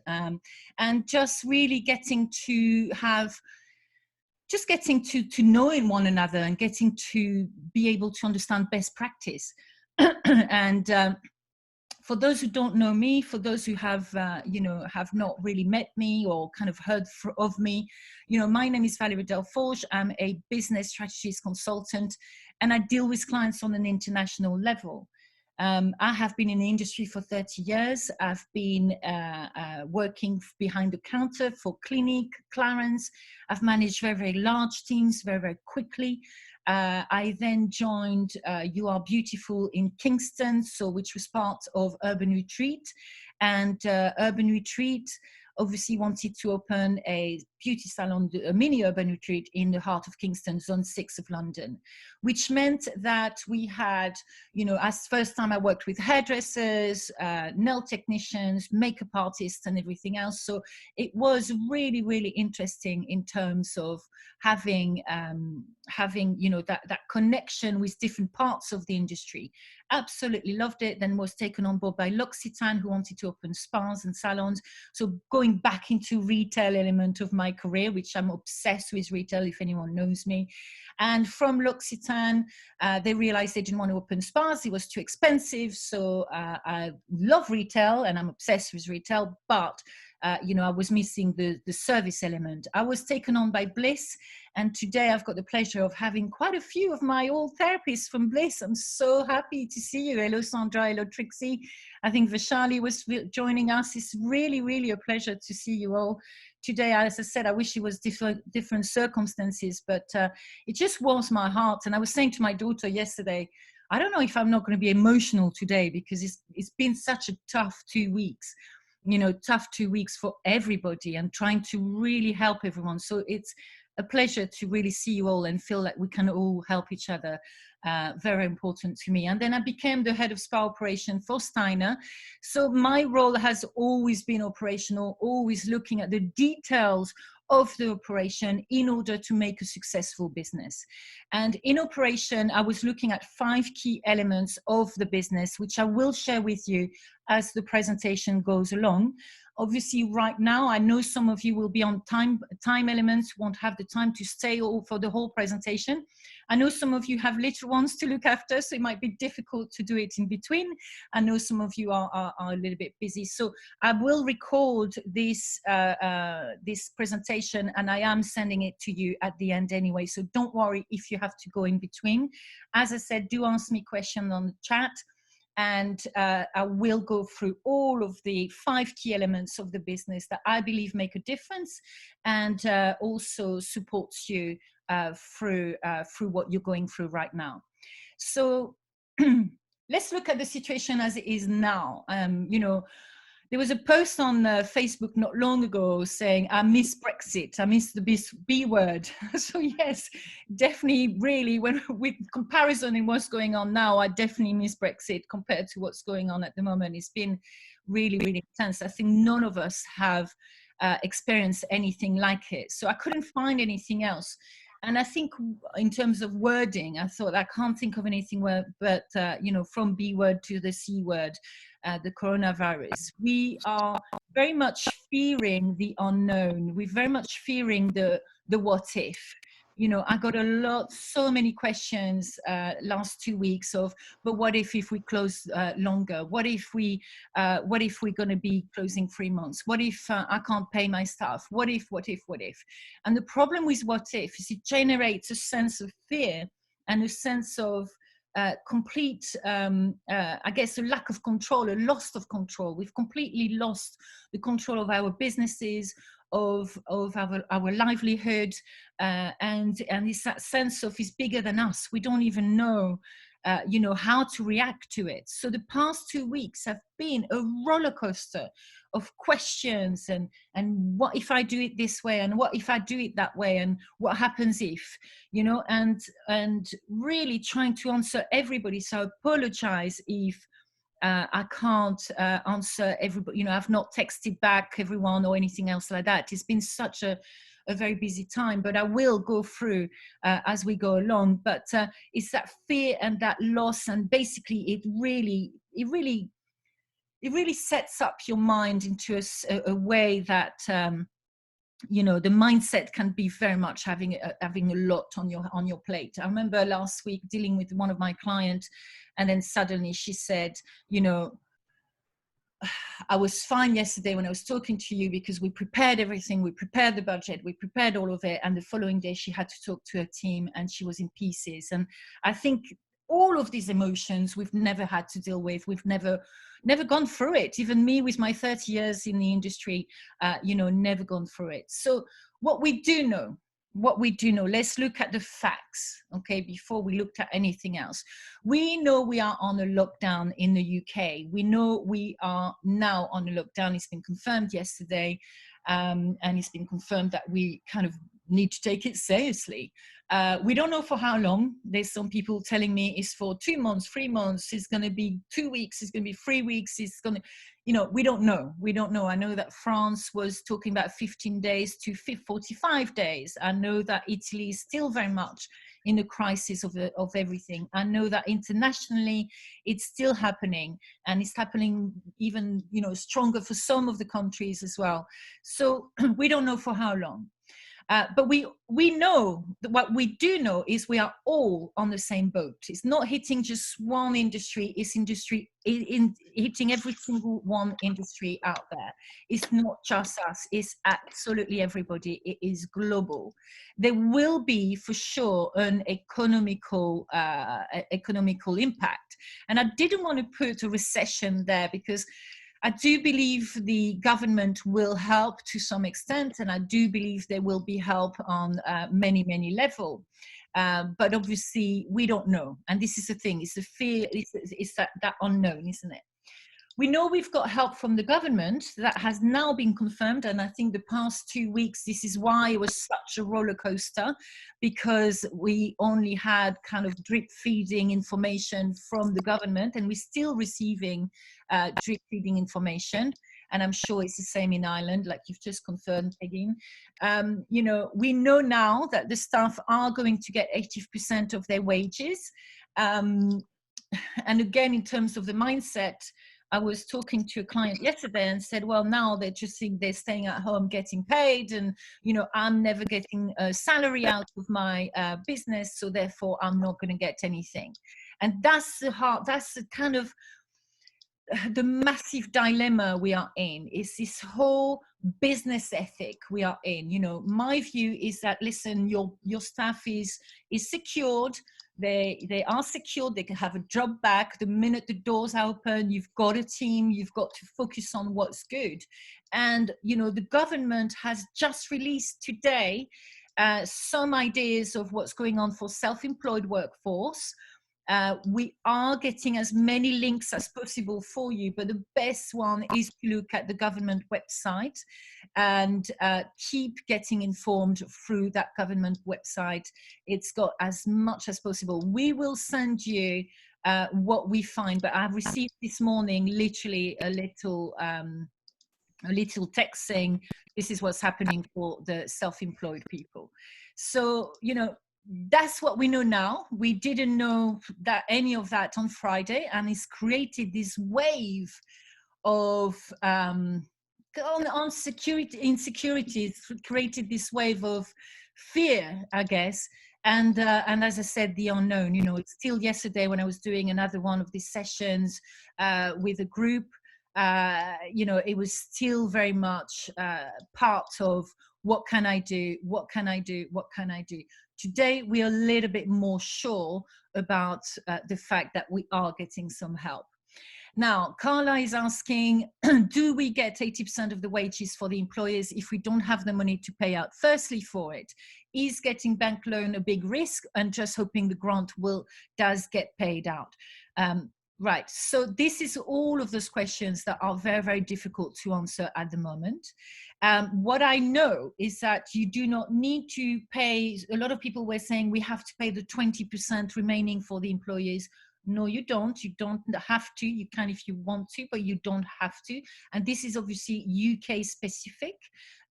and just really getting to have, just getting to knowing one another and getting to be able to understand best practice. And for those who don't know me, for those who have, have not really met me or kind of heard of me, my name is Valerie Delforge. I'm a business strategies consultant, and I deal with clients on an international level. I have been in the industry for 30 years. I've been working behind the counter for Clinique, Clarins. I've managed very, very large teams very, very quickly. I then joined You Are Beautiful in Kingston, which was part of Urban Retreat. And Urban Retreat obviously wanted to open a beauty salon, a mini Urban Retreat in the heart of Kingston, Zone 6 of London, which meant that we had, as first time I worked with hairdressers, nail technicians, makeup artists and everything else. So it was really, really interesting in terms of having that connection with different parts of the industry. Absolutely loved it. Then was taken on board by L'Occitane, who wanted to open spas and salons. So going back into retail element of my career, which I'm obsessed with retail, if anyone knows me. And from L'Occitane, they realized they didn't want to open spas. It was too expensive. So I love retail and I'm obsessed with retail, but I was missing the service element. I was taken on by Bliss, and today I've got the pleasure of having quite a few of my old therapists from Bliss. I'm so happy to see you. Hello, Sandra. Hello, Trixie. I think Vishali was joining us. It's really, really a pleasure to see you all today. As I said, I wish it was different circumstances, but it just warms my heart. And I was saying to my daughter yesterday, I don't know if I'm not going to be emotional today, because it's been such a tough 2 weeks. Tough 2 weeks for everybody, and trying to really help everyone. So it's a pleasure to really see you all and feel like we can all help each other. Very important to me. And then I became the head of spa operation for Steiner. So my role has always been operational, always looking at the details of the operation in order to make a successful business. And in operation, I was looking at 5 key elements of the business, which I will share with you as the presentation goes along. Obviously, right now, I know some of you will be on time elements, won't have the time to stay for the whole presentation. I know some of you have little ones to look after, so it might be difficult to do it in between. I know some of you are a little bit busy. So I will record this presentation, and I am sending it to you at the end anyway. So don't worry if you have to go in between. As I said, do ask me questions on the chat. And I will go through all of the 5 key elements of the business that I believe make a difference, and also supports you through what you're going through right now. So let's look at the situation as it is now. There was a post on Facebook not long ago saying, I miss Brexit, I miss the B word. So yes, definitely, really, with comparison in what's going on now, I definitely miss Brexit compared to what's going on at the moment. It's been really, really intense. I think none of us have experienced anything like it. So I couldn't find anything else. And I think in terms of wording, I thought I can't think of anything but from B word to the C word, the coronavirus. We are very much fearing the unknown. We're very much fearing the what if. I got so many questions last 2 weeks of, but what if we close longer? What if we're going to be closing 3 months? What if I can't pay my staff? What if? And the problem with what if is it generates a sense of fear and a sense of complete, I guess, a lack of control, a loss of control. We've completely lost the control of our businesses, of our livelihood, and it's that sense of it's bigger than us. We don't even know how to react to it. So the past 2 weeks have been a roller coaster of questions, and what if I do it this way, and what if I do it that way, and what happens if, and really trying to answer everybody. So I apologize if I can't answer everybody, I've not texted back everyone or anything else like that. It's been such a very busy time, but I will go through as we go along. But it's that fear and that loss, and basically it really it really sets up your mind into a way that, you know, the mindset can be very much having a lot on your plate. I remember last week dealing with one of my clients, and then suddenly she said, you know, I was fine yesterday when I was talking to you because we prepared everything, we prepared the budget, we prepared all of it, and the following day she had to talk to her team and she was in pieces. And I think all of these emotions we've never had to deal with. We've never gone through it. Even me with my 30 years in the industry, you know, never gone through it. So what we do know, let's look at the facts, okay, before we looked at anything else. We know we are on a lockdown in the UK. We know we are now on a lockdown. It's been confirmed yesterday, and it's been confirmed that we kind of need to take it seriously. We don't know for how long. There's some people telling me it's for 2 months, 3 months, it's going to be 2 weeks, it's going to be 3 weeks, it's going to, you know, we don't know. We don't know. I know that France was talking about 15 days to 45 days. I know that Italy is still very much in the crisis of everything. I know that internationally it's still happening, and it's happening even, you know, stronger for some of the countries as well. So we don't know for how long. But we know that what we do know is we are all on the same boat. It's not hitting just one industry, it's hitting every single one industry out there. It's not just us, it's absolutely everybody. It is global. There will be for sure an economical impact. And I didn't want to put a recession there because I do believe the government will help to some extent, and I do believe there will be help on many levels. But obviously, we don't know. And this is the thing, it's the fear, it's that unknown, isn't it? We know we've got help from the government. That has now been confirmed. And I think the past 2 weeks, this is why it was such a roller coaster, because we only had kind of drip feeding information from the government, and we're still receiving drip feeding information. And I'm sure it's the same in Ireland, like you've just confirmed again. You know, we know now that the staff are going to get 80% of their wages. And again, in terms of the mindset, I was talking to a client yesterday and said, well, now they just think they're staying at home getting paid, and, you know, I'm never getting a salary out of my business, so therefore I'm not going to get anything. And that's the kind of the massive dilemma we are in, is this whole business ethic we are in. You know, my view is that, listen, your staff is secured. They are secured. They can have a job back the minute the doors are open. You've got a team. You've got to focus on what's good. And, you know, the government has just released today some ideas of what's going on for self-employed workforce. We are getting as many links as possible for you, but the best one is to look at the government website and keep getting informed through that government website. It's got as much as possible. We will send you what we find, but I've received this morning literally a little text saying this is what's happening for the self-employed people. So, you know, that's what we know now. We didn't know that any of that on Friday, and it's created this wave of insecurities, created this wave of fear, I guess. And as I said, the unknown. You know, it's still yesterday when I was doing another one of these sessions with a group. You know, it was still very much part of what can I do? What can I do? What can I do? Today, we are a little bit more sure about the fact that we are getting some help. Now, Carla is asking, do we get 80% of the wages for the employers if we don't have the money to pay out firstly for it? Is getting bank loan a big risk and just hoping the grant does get paid out? Right, so this is all of those questions that are very difficult to answer at the moment. What I know is that you do not need to pay. A lot of people were saying we have to pay the 20% remaining for the employees. No, you don't. You don't have to. You can if you want to, but you don't have to. And this is obviously UK specific.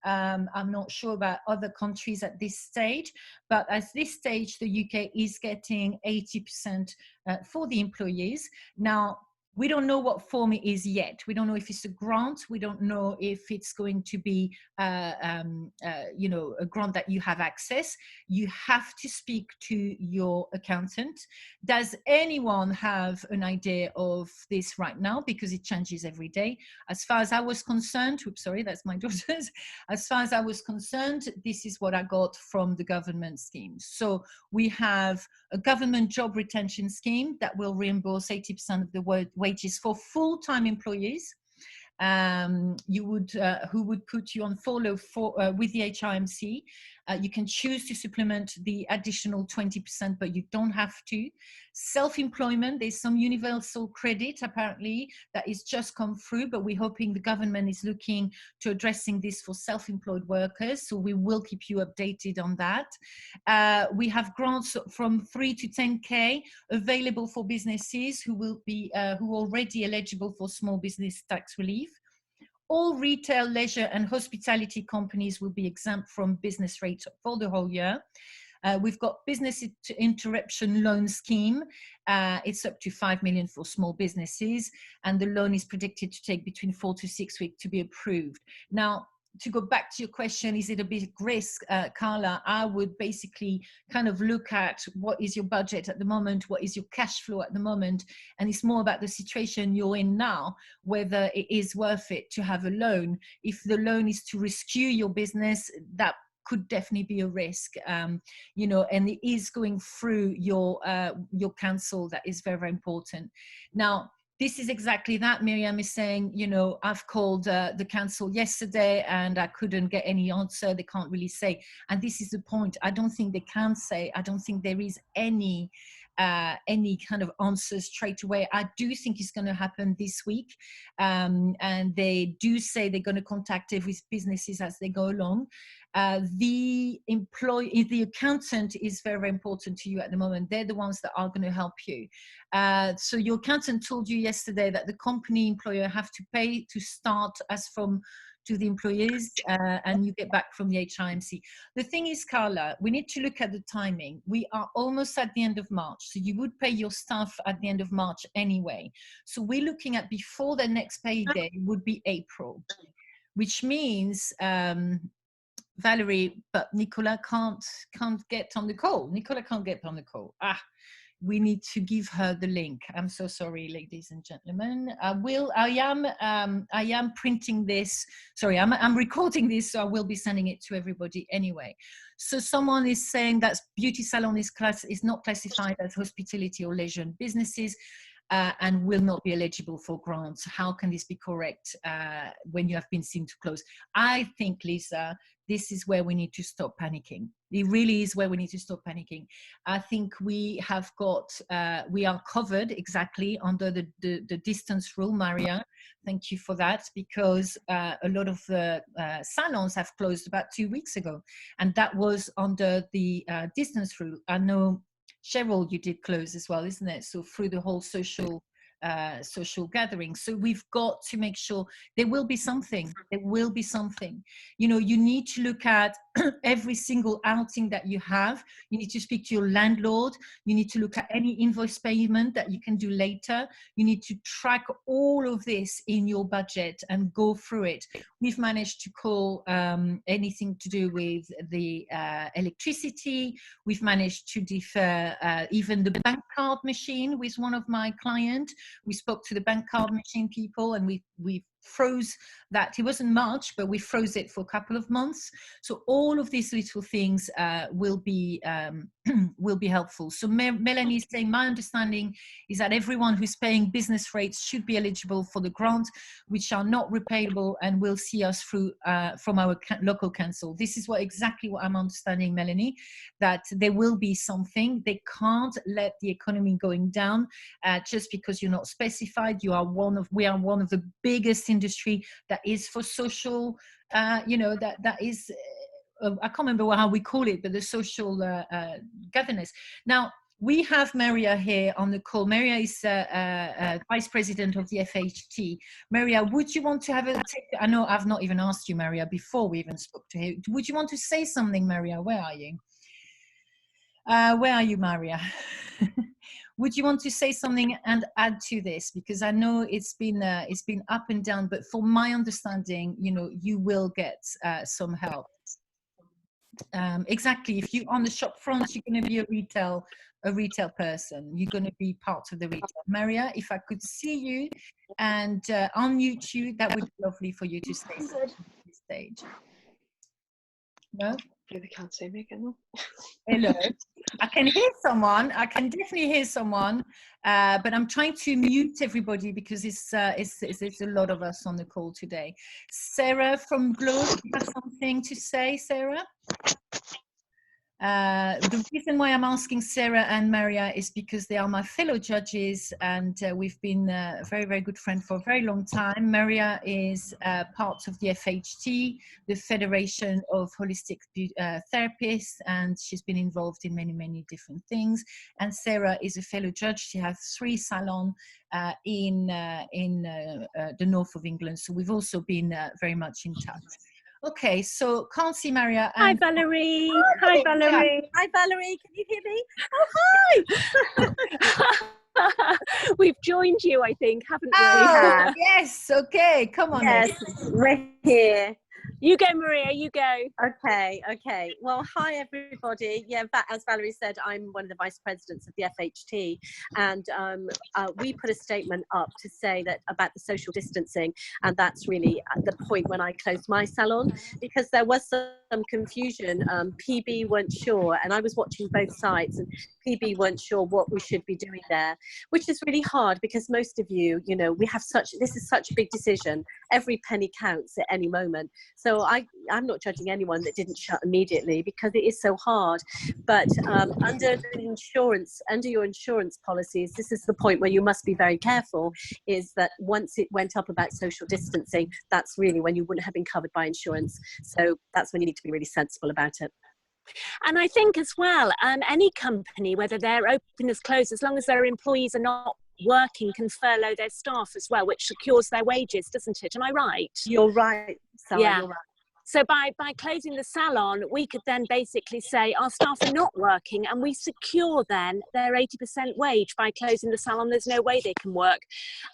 I'm not sure about other countries at this stage, but at this stage, the UK is getting 80% for the employees. Now, We don't know what form it is yet. We don't know if it's a grant. We don't know if it's going to be, you know, a grant that you have access. You have to speak to your accountant. Does anyone have an idea of this right now? Because it changes every day. As far as I was concerned, oops, sorry, that's my daughter's. As far as I was concerned, this is what I got from the government scheme. So we have a government job retention scheme that will reimburse 80% of the wages for full-time employees. You would who would put you on follow for with the HRMC. You can choose to supplement the additional 20%, but you don't have to. Self-employment, there's some universal credit apparently that is just come through, but we're hoping the government is looking to addressing this for self-employed workers, so we will keep you updated on that. We have grants from 3 to 10K available for businesses who will be who are already eligible for small business tax relief. All retail, leisure and hospitality companies will be exempt from business rates for the whole year. We've got business interruption loan scheme. It's up to 5 million for small businesses, and the loan is predicted to take between 4 to 6 weeks to be approved. Now, to go back to your question, is it a big risk, Carla? I would basically kind of look at what is your budget at the moment, what is your cash flow at the moment, and it's more about the situation you're in now, whether it is worth it to have a loan. If the loan is to rescue your business, that could definitely be a risk, you know, and it is going through your council. That is very, very important. Now, this is exactly that. Miriam is saying, you know, I've called the council yesterday and I couldn't get any answer. They can't really say. And this is the point. I don't think they can say. I don't think there is any kind of answers straight away. I do think it's going to happen this week. And they do say they're going to contact every businesses as they go along. The accountant is very, very important to you at the moment. They're the ones that are going to help you. So your accountant told you yesterday that the company employer have to pay to start as from to the employees, and you get back from the HRMC. The thing is, Carla, we need to look at the timing. We are almost at the end of March, so you would pay your staff at the end of March anyway. So we're looking at before the next payday would be April, which means, Valerie, but Nicola can't get on the call. Nicola can't get on the call. We need to give her the link. I'm so sorry, ladies and gentlemen. I am printing this. Sorry, I'm recording this, so I will be sending it to everybody anyway. So someone is saying that beauty salon is not classified as hospitality or leisure businesses. And will not be eligible for grants. How can this be correct when you have been seen to close? I think, Lisa, this is where we need to stop panicking. It really is where we need to stop panicking. I think we have got, we are covered exactly under the distance rule, Maria. Thank you for that, because a lot of the salons have closed about 2 weeks ago, and that was under the distance rule. I know, Cheryl, you did close as well, isn't it? So through the whole social gathering. So we've got to make sure there will be something. There will be something. You know, you need to look at every single outing that you have. You need to speak to your landlord. You need to look at any invoice payment that you can do later. You need to track all of this in your budget and go through it. We've managed to call anything to do with the electricity. We've managed to defer even the bank card machine with one of my clients. We spoke to the bank card machine people, and we froze that. It wasn't much, but we froze it for a couple of months. So all of these little things will be helpful. So Melanie is saying, my understanding is that everyone who's paying business rates should be eligible for the grant, which are not repayable and will see us through from our local council. This is exactly what I'm understanding, Melanie, that there will be something. They can't let the economy going down just because you're not specified. We are one of the biggest industry that is for social, you know, that is, I can't remember how we call it, but the social governance. Now, we have Maria here on the call. Maria is Vice President of the FHT. Maria, would you want to have I know I've not even asked you, Maria, before we even spoke to her. Would you want to say something, Maria? Where are you? Where are you, Maria? would you want to say something and add to this? Because I know it's been up and down, but from my understanding, you know, you will get some help. Exactly. If you're on the shop front, you're going to be a retail person. You're going to be part of the retail. Maria, if I could see you and unmute you, that would be lovely for you to say something at this stage. No? They can't see me again. Hello. I can hear someone. I can definitely hear someone, but I'm trying to mute everybody because it's a lot of us on the call today. Sarah from Globe, you have something to say, Sarah? The reason why I'm asking Sarah and Maria is because they are my fellow judges, and we've been a very, very good friend for a very long time. Maria is part of the FHT, the Federation of Holistic Therapists, and she's been involved in many, many different things. And Sarah is a fellow judge. She has 3 salons in the north of England. So we've also been very much in touch. Okay, so can't see Maria. Hi, Valerie. Oh, hi, Valerie. yeah. Hi, Valerie. Can you hear me? Oh, hi. We've joined you, I think, haven't we? Oh, yes. Okay, come on. Yes, we're here. You go, Maria, you go. Okay. Well, hi, everybody. Yeah, as Valerie said, I'm one of the vice presidents of the FHT, and we put a statement up to say that about the social distancing, and that's really the point when I closed my salon, because there was some confusion. PB weren't sure, and I was watching both sides, and PB weren't sure what we should be doing there, which is really hard because most of you, you know, this is such a big decision. Every penny counts at any moment. So I'm not judging anyone that didn't shut immediately because it is so hard. But under your insurance policies, this is the point where you must be very careful, is that once it went up about social distancing, that's really when you wouldn't have been covered by insurance. So that's when you need to be really sensible about it. And I think as well, any company, whether they're open as closed, as long as their employees are not working, can furlough their staff as well, which secures their wages, doesn't it? Am I right? You're right, Sarah, yeah. You're right. So by closing the salon, we could then basically say our staff are not working, and we secure then their 80% wage. By closing the salon, there's no way they can work.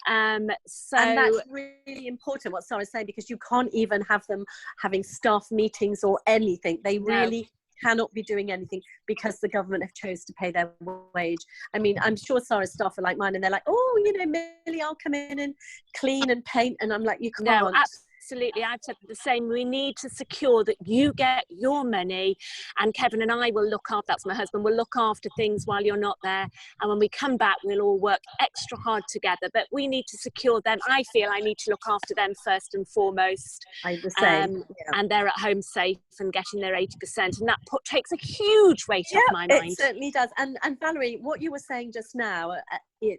And that's really important what Sarah's saying, because you can't even have them having staff meetings or anything. They really cannot be doing anything because the government have chose to pay their wage. I mean, I'm sure Sarah's staff are like mine, and they're like, oh, you know, Millie, I'll come in and clean and paint. And I'm like, you can't. No, absolutely. I've said the same. We need to secure that you get your money, and Kevin and I will look after, that's my husband, will look after things while you're not there. And when we come back, we'll all work extra hard together. But we need to secure them. I feel I need to look after them first and foremost. I'm the same. And they're at home safe and getting their 80%. And that takes a huge weight off my mind. It certainly does. And Valerie, what you were saying just now,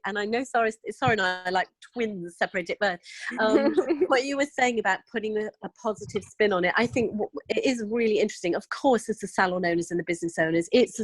and I know Sarah and I are like twins separated at birth. What you were saying about putting a positive spin on it, I think it is really interesting. Of course, as the salon owners and the business owners, it's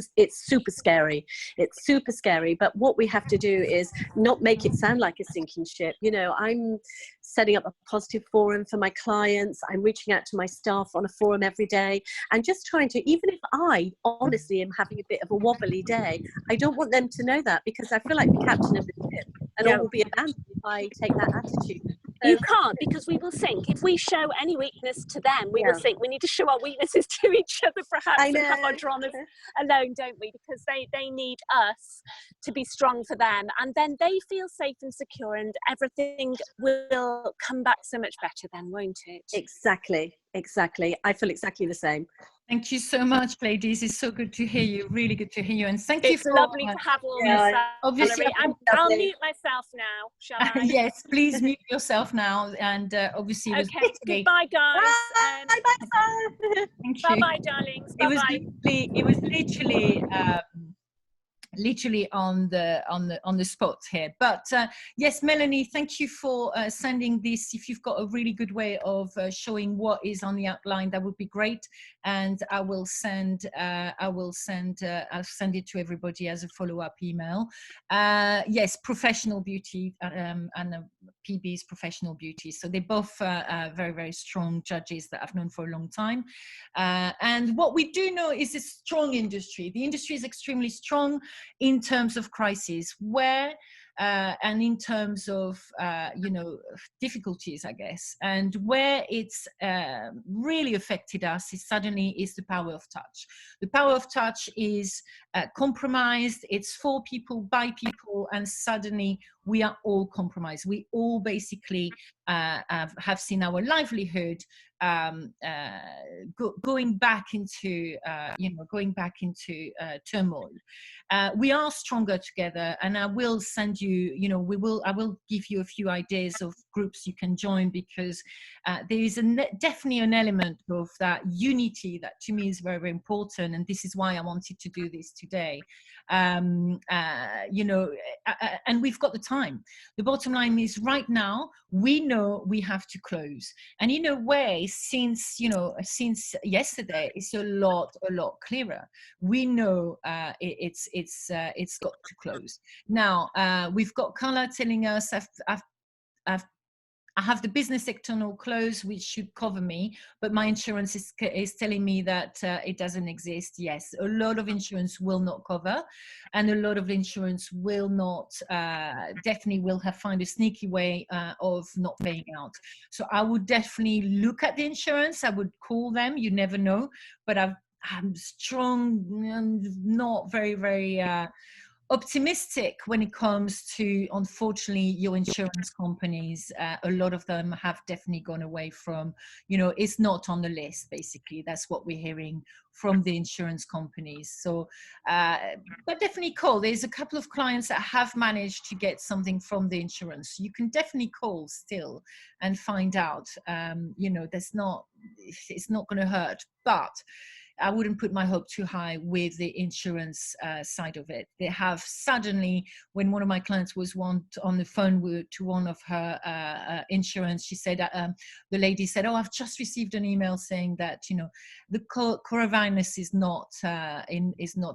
super scary. It's super scary. But what we have to do is not make it sound like a sinking ship. You know, I'm setting up a positive forum for my clients. I'm reaching out to my staff on a forum every day, and just trying to, even if I honestly am having a bit of a wobbly day, I don't want them to know that, because I feel like the captain of the ship, and all will be abandoned if I take that attitude. So, you can't, because we will think. If we show any weakness to them, we will think we need to show our weaknesses to each other, perhaps, and have our dramas alone, don't we? Because they need us to be strong for them, and then they feel safe and secure, and everything will come back so much better then, won't it? Exactly. I feel exactly the same. Thank you so much, ladies. It's so good to hear you. Really good to hear you. And thank you It's lovely to have all this. Obviously, I'll mute myself now, shall I? Yes, please mute yourself now. And obviously, it was goodbye, guys. Bye. Thank you. Bye-bye, darlings. Bye-bye. It was literally on the spot here. But yes, Melanie, thank you for sending this. If you've got a really good way of showing what is on the outline, that would be great. And I'll send it to everybody as a follow-up email. Yes, Professional Beauty and PB's Professional Beauty. So they're both very, very strong judges that I've known for a long time. And what we do know is a strong industry. The industry is extremely strong. in terms of crisis, where and in terms of difficulties, I guess, and where it's really affected us is suddenly is the power of touch. The power of touch is compromised. It's for people, by people, and suddenly we are all compromised. We all basically have seen our livelihood going back into turmoil. We are stronger together, and I will send you, I will give you a few ideas of groups you can join, because there is definitely an element of that unity that to me is very, very important, and this is why I wanted to do this today. And we've got the time. The bottom line is right now we know we have to close, and in a way, since yesterday, it's a lot clearer. We know it's got to close now. We've got Carla telling us I have the business external close, which should cover me, but my insurance is telling me that it doesn't exist. Yes, a lot of insurance will not cover, and a lot of insurance will not, definitely will have find a sneaky way of not paying out. So I would definitely look at the insurance. I would call them. You never know, but I'm strong and not very, very optimistic when it comes to, unfortunately, your insurance companies. A lot of them have definitely gone away from, it's not on the list, basically. That's what we're hearing from the insurance companies. So, but definitely call. There's a couple of clients that have managed to get something from the insurance. You can definitely call still and find out. It's not going to hurt, but I wouldn't put my hope too high with the insurance side of it. They have suddenly, when one of my clients was on the phone to one of her insurance, she said, the lady said, "Oh, I've just received an email saying that the coronavirus is not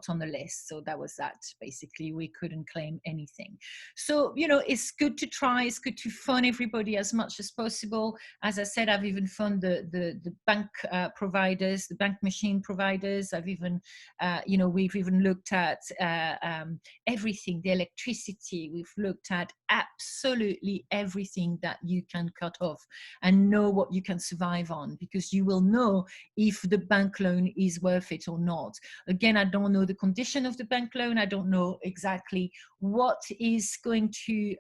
on the list." So that was that. Basically, we couldn't claim anything. So it's good to try. It's good to fund everybody as much as possible. As I said, I've even funded the bank providers, the bank machine providers. I've even, we've even looked at everything, the electricity. We've looked at absolutely everything that you can cut off and know what you can survive on, because you will know if the bank loan is worth it or not. Again, I don't know the condition of the bank loan. I don't know exactly what is going to,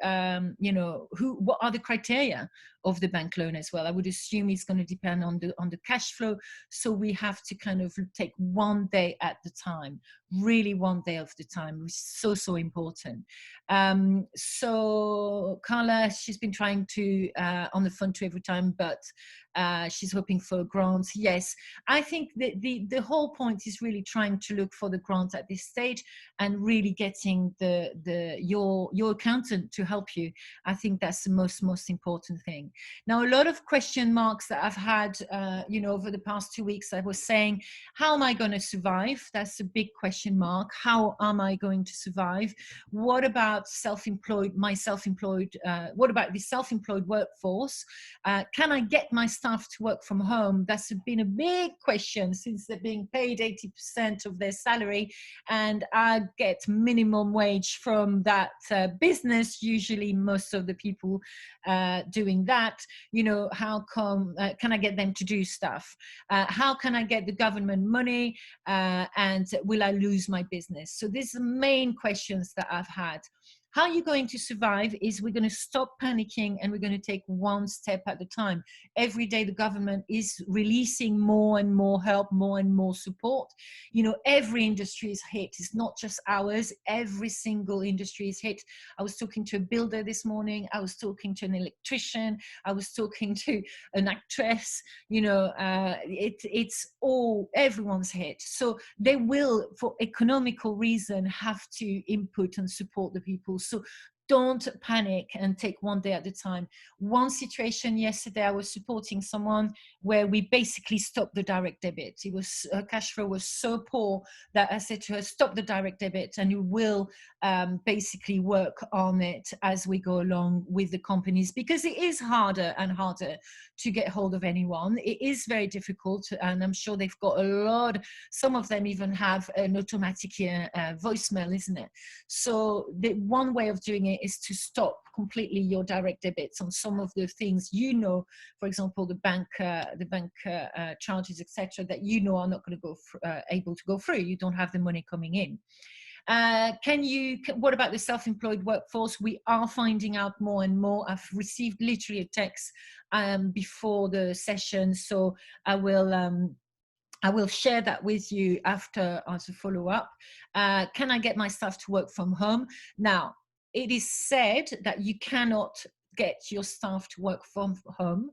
what are the criteria of the bank loan as well. I would assume it's going to depend on the cash flow. So we have to kind of take one day at the time, really one day of the time, which is so important. So Carla, she's been trying to on the phone to every time, but she's hoping for grants. Yes, I think the whole point is really trying to look for the grant at this stage and really getting your accountant to help you. I think that's the most important thing. Now, a lot of question marks that I've had, over the past 2 weeks, I was saying, how am I going to survive? That's a big question mark. How am I going to survive? What about self-employed? What about the self-employed workforce? Can I get my staff to work from home? That's been a big question, since they're being paid 80% of their salary, and I get minimum wage from that business. Usually, most of the people doing that, how come, can I get them to do stuff? How can I get the government money? And will I lose my business? So these are the main questions that I've had. How are you going to survive is we're going to stop panicking, and we're going to take one step at a time. Every day the government is releasing more and more help, more and more support. Every industry is hit. It's not just ours. Every single industry is hit. I was talking to a builder this morning. I was talking to an electrician. I was talking to an actress. It's all, everyone's hit. So they will, for economical reason, have to input and support the people. So don't panic and take one day at a time. One situation yesterday, I was supporting someone where we basically stopped the direct debit. It was, her cash flow was so poor that I said to her, stop the direct debit, and you will basically work on it as we go along with the companies, because it is harder and harder to get hold of anyone. It is very difficult, and I'm sure they've got a lot, some of them even have an automatic voicemail, isn't it? So the one way of doing it is to stop completely your direct debits on some of the things, you know, for example, the bank charges, etc., that you know are not going to go able to go through. You don't have the money coming in. What about the self-employed workforce? We are finding out more and more. I've received literally a text before the session, so I will share that with you after as a follow-up. Can I get my staff to work from home? Now, it is said that you cannot get your staff to work from home.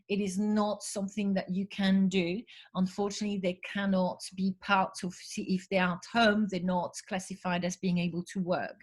It is not something that you can do. Unfortunately, they cannot be part of, if they're at home, they're not classified as being able to work.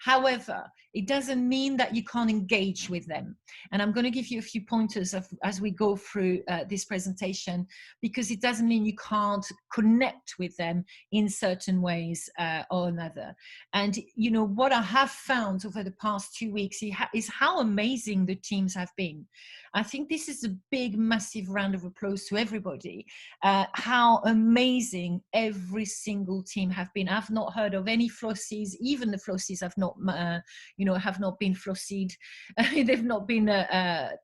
However, it doesn't mean that you can't engage with them. And I'm going to give you a few pointers as we go through this presentation, because it doesn't mean you can't connect with them in certain ways or another. And, you know, what I have found over the past 2 weeks is how amazing the teams have been. I think this is a big, massive round of applause to everybody. How amazing every single team have been. I've not heard of any flossies. Even the flossies have not, have not been flossied. They've not been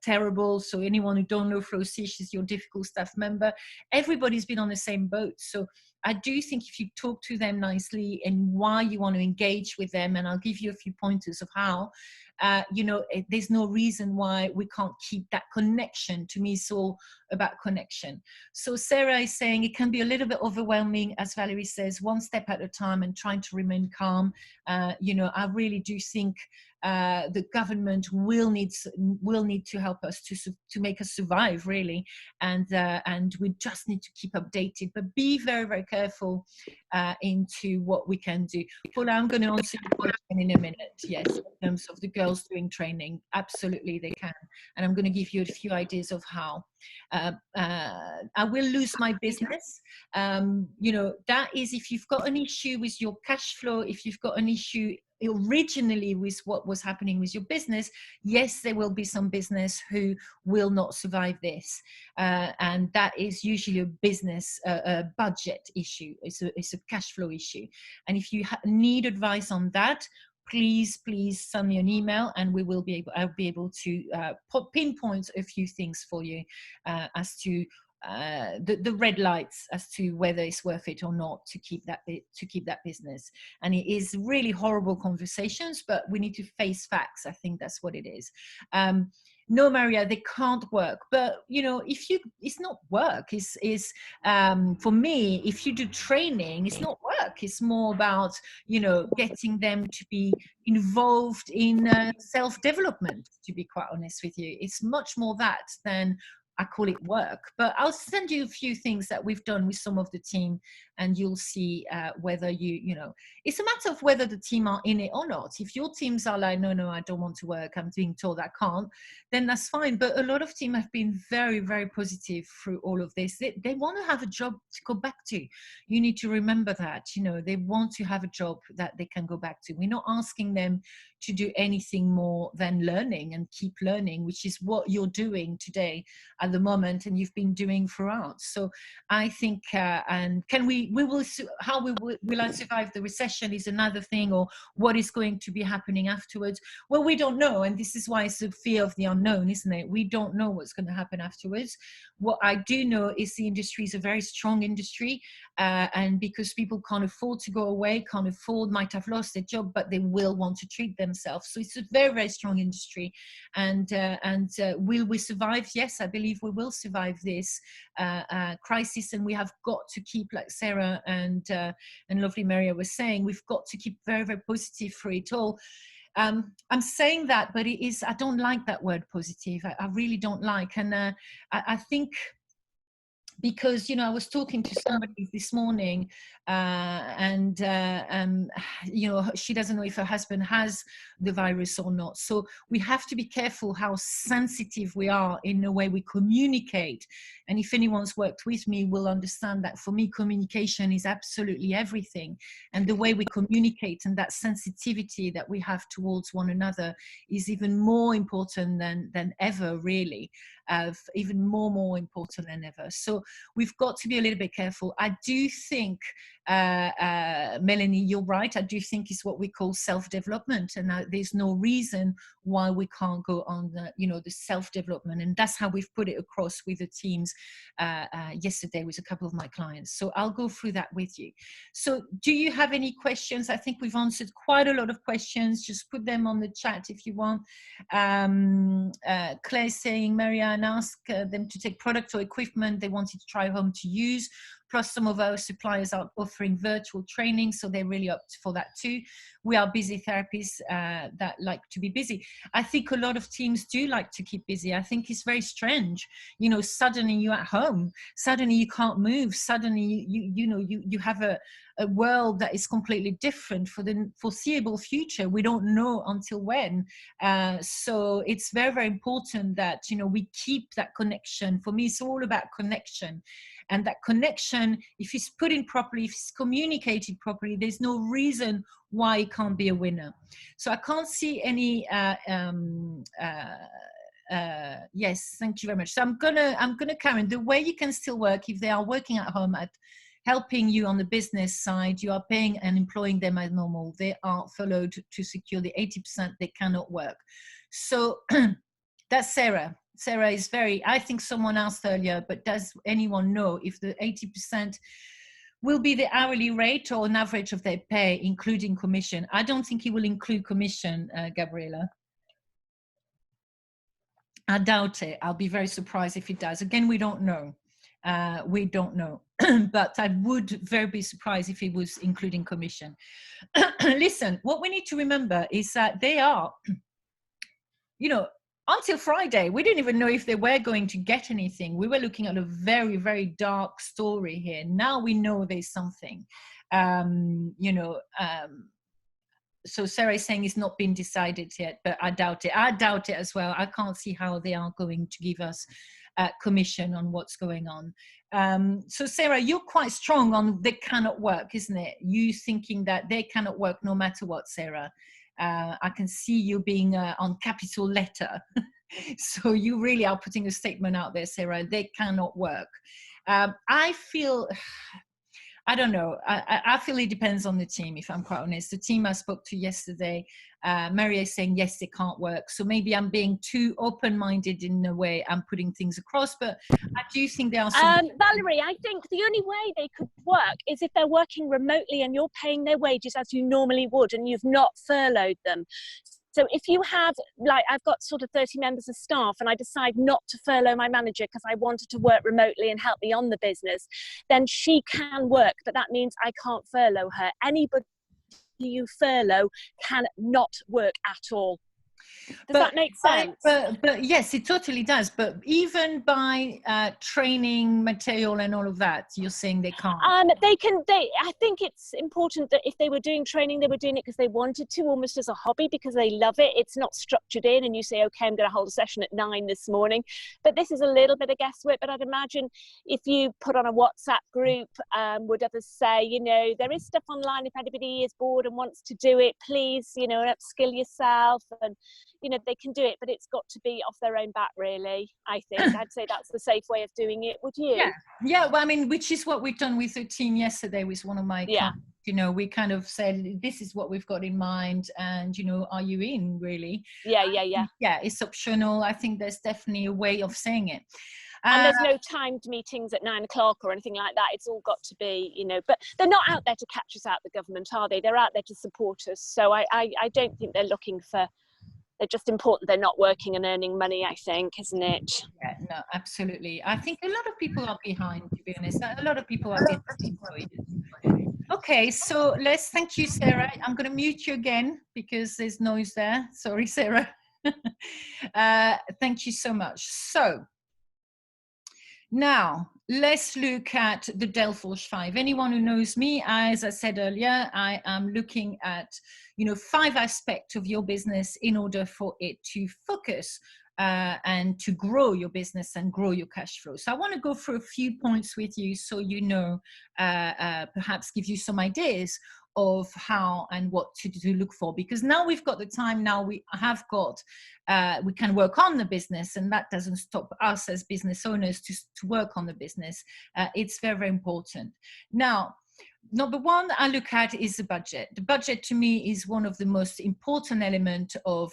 terrible. So anyone who don't know flossie, she's your difficult staff member. Everybody's been on the same boat. So I do think if you talk to them nicely and why you want to engage with them, and I'll give you a few pointers of how, there's no reason why we can't keep that connection. To me, it's all about connection. So Sarah is saying it can be a little bit overwhelming, as Valerie says, one step at a time and trying to remain calm. I really do think the government will need to help us to make us survive, really, and we just need to keep updated, but be very, very careful into what we can do. Paula, I'm going to answer your question in a minute. Yes, in terms of the girls doing training, absolutely they can, and I'm going to give you a few ideas of how. I will lose my business. That is if you've got an issue with your cash flow, if you've got an issue originally with what was happening with your business, yes, there will be some business who will not survive this, and that is usually a business budget issue. It's a cash flow issue, and if you need advice on that, please send me an email, and I'll be able to pinpoint a few things for you as to the red lights as to whether it's worth it or not to keep that business. And it is really horrible conversations, but we need to face facts. I think that's what it is. No, Maria, they can't work. But it's not work. Is for me, if you do training, it's not work. It's more about getting them to be involved in self-development. To be quite honest with you, it's much more that than I call it work. But I'll send you a few things that we've done with some of the team, and you'll see whether it's a matter of whether the team are in it or not. If your teams are like, no, I don't want to work, I'm being told I can't, then that's fine. But a lot of teams have been very, very positive through all of this. They want to have a job to go back to. You need to remember that, they want to have a job that they can go back to. We're not asking them to do anything more than learning and keep learning, which is what you're doing today at the moment, and you've been doing throughout. So I think, and how will I survive the recession is another thing, or what is going to be happening afterwards? Well, we don't know, and this is why it's the fear of the unknown, isn't it? We don't know what's going to happen afterwards. What I do know is the industry is a very strong industry, and because people can't afford to go away, might have lost their job, but they will want to treat themselves. So it's a very, very strong industry. And will we survive? Yes, I believe we will survive this crisis, and we have got to keep, like Sarah and lovely Maria was saying, we've got to keep very, very positive for it all. I'm saying that, but I don't like that word positive. I really don't like, and I think because, you know, I was talking to somebody this morning, you know, she doesn't know if her husband has the virus or not. So we have to be careful how sensitive we are in the way we communicate. And if anyone's worked with me will understand that for me, communication is absolutely everything. And the way we communicate and that sensitivity that we have towards one another is even more important than ever, really. Even more important than ever. So we've got to be a little bit careful. I do think, Melanie, you're right. I do think it's what we call self-development, and there's no reason why we can't go on the, you know, the self-development, and that's how we've put it across with the teams yesterday with a couple of my clients. So I'll go through that with you. So do you have any questions? I think we've answered quite a lot of questions. Just put them on the chat if you want. Claire saying, Marianne asked them to take product or equipment they wanted to try home to use, plus some of our suppliers are offering virtual training, so they're really up for that too. We are busy therapists that like to be busy. I think a lot of teams do like to keep busy. I think it's very strange, you know, suddenly you're at home, suddenly you can't move, suddenly you have a world that is completely different for the foreseeable future. We don't know until when. So it's very, very important that, you know, we keep that connection. For me, it's all about connection. And that connection, if it's put in properly, if it's communicated properly, there's no reason why it can't be a winner. So I can't see any, yes, thank you very much. So I'm gonna, Karen, the way you can still work, if they are working at home at helping you on the business side, you are paying and employing them as normal. They are furloughed to secure the 80% they cannot work. So that's Sarah. Sarah is very, I think someone asked earlier, but does anyone know if the 80% will be the hourly rate or an average of their pay, including commission? I don't think it will include commission, Gabriela. I doubt it. I'll be very surprised if it does. Again, we don't know. We don't know. But I would very be surprised if it was including commission. Listen, what we need to remember is that they are, you know, until Friday, we didn't even know if they were going to get anything. We were looking at a very, very dark story here. Now we know there's something, you know. So Sarah is saying it's not been decided yet, but I doubt it. I doubt it as well. I can't see how they are going to give us commission on what's going on. So Sarah, you're quite strong on they cannot work, isn't it? You thinking that they cannot work no matter what, Sarah. I can see you being on capital letter. So you really are putting a statement out there, Sarah. They cannot work. I feel, I don't know. I feel it depends on the team, if I'm quite honest. The team I spoke to yesterday, Maria is saying, yes, they can't work. So maybe I'm being too open-minded in the way I'm putting things across, but I do think there are some... Valerie, I think the only way they could work is if they're working remotely and you're paying their wages as you normally would and you've not furloughed them. So if you have, like, I've got sort of 30 members of staff and I decide not to furlough my manager because I wanted to work remotely and help me on the business, then she can work, but that means I can't furlough her. Anybody you furlough cannot work at all. Does that make sense? But yes, it totally does. But even by training material and all of that, you're saying they can't. They can. I think it's important that if they were doing training, they were doing it because they wanted to, almost as a hobby, because they love it. It's not structured in, and you say, okay, I'm going to hold a session at 9 this morning. But this is a little bit of guesswork. But I'd imagine if you put on a WhatsApp group, would others say, you know, there is stuff online if anybody is bored and wants to do it, please, you know, upskill yourself, and you know, they can do it, but it's got to be off their own back, really. I think I'd say that's the safe way of doing it. Would you? Yeah. Well, I mean, which is what we've done with the team yesterday with one of my clients. You know, we kind of said, this is what we've got in mind, and, you know, are you in, really? Yeah, it's optional. I think there's definitely a way of saying it. And there's no timed meetings at 9 o'clock or anything like that. It's all got to be, you know, but they're not out there to catch us out, the government, are they? They're out there to support us. So I don't think they're looking for, they're just important they're not working and earning money, I think, isn't it? Yeah, no, absolutely. I think a lot of people are behind, to be honest. A lot of people are disemployed. Okay, so thank you, Sarah. I'm going to mute you again because there's noise there. Sorry, Sarah. Thank you so much. So now let's look at the Delforge 5. Anyone who knows me, as I said earlier, I am looking at, 5 aspects of your business in order for it to focus and to grow your business and grow your cash flow. So I want to go through a few points with you so perhaps give you some ideas of how and what to look for, because now we've got the time, now we can work on the business, and that doesn't stop us as business owners to work on the business. It's very, very important. Now, number one I look at is the budget. The budget to me is one of the most important elements of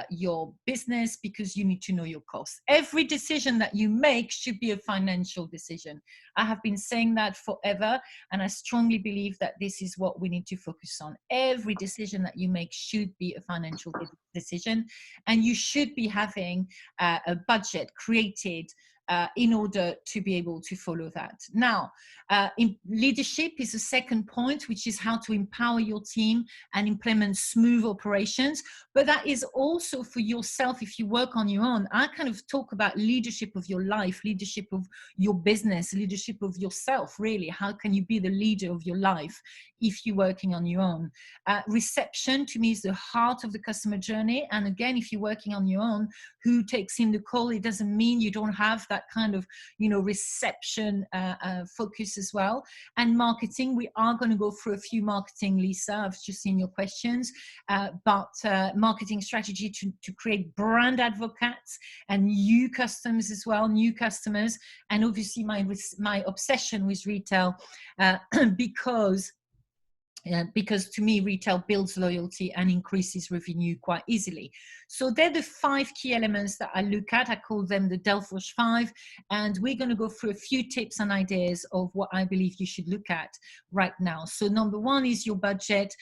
your business, because you need to know your costs. Every decision that you make should be a financial decision. I have been saying that forever, and I strongly believe that this is what we need to focus on. Every decision that you make should be a financial decision, and you should be having a budget created in order to be able to follow that. Now, in leadership is the second point, which is how to empower your team and implement smooth operations. But that is also for yourself if you work on your own. I kind of talk about leadership of your life, leadership of your business, leadership of yourself, really. How can you be the leader of your life if you're working on your own? Reception to me is the heart of the customer journey. And again, if you're working on your own, who takes in the call? It doesn't mean you don't have that kind of, reception focus as well. And marketing, we are going to go through a few marketing, Lisa. I've just seen your questions, but marketing strategy to create brand advocates and new customers as well, new customers. And obviously my obsession with retail, because to me, retail builds loyalty and increases revenue quite easily. So they're the 5 key elements that I look at. I call them the Delforge 5. And we're going to go through a few tips and ideas of what I believe you should look at right now. So number 1 is your budget.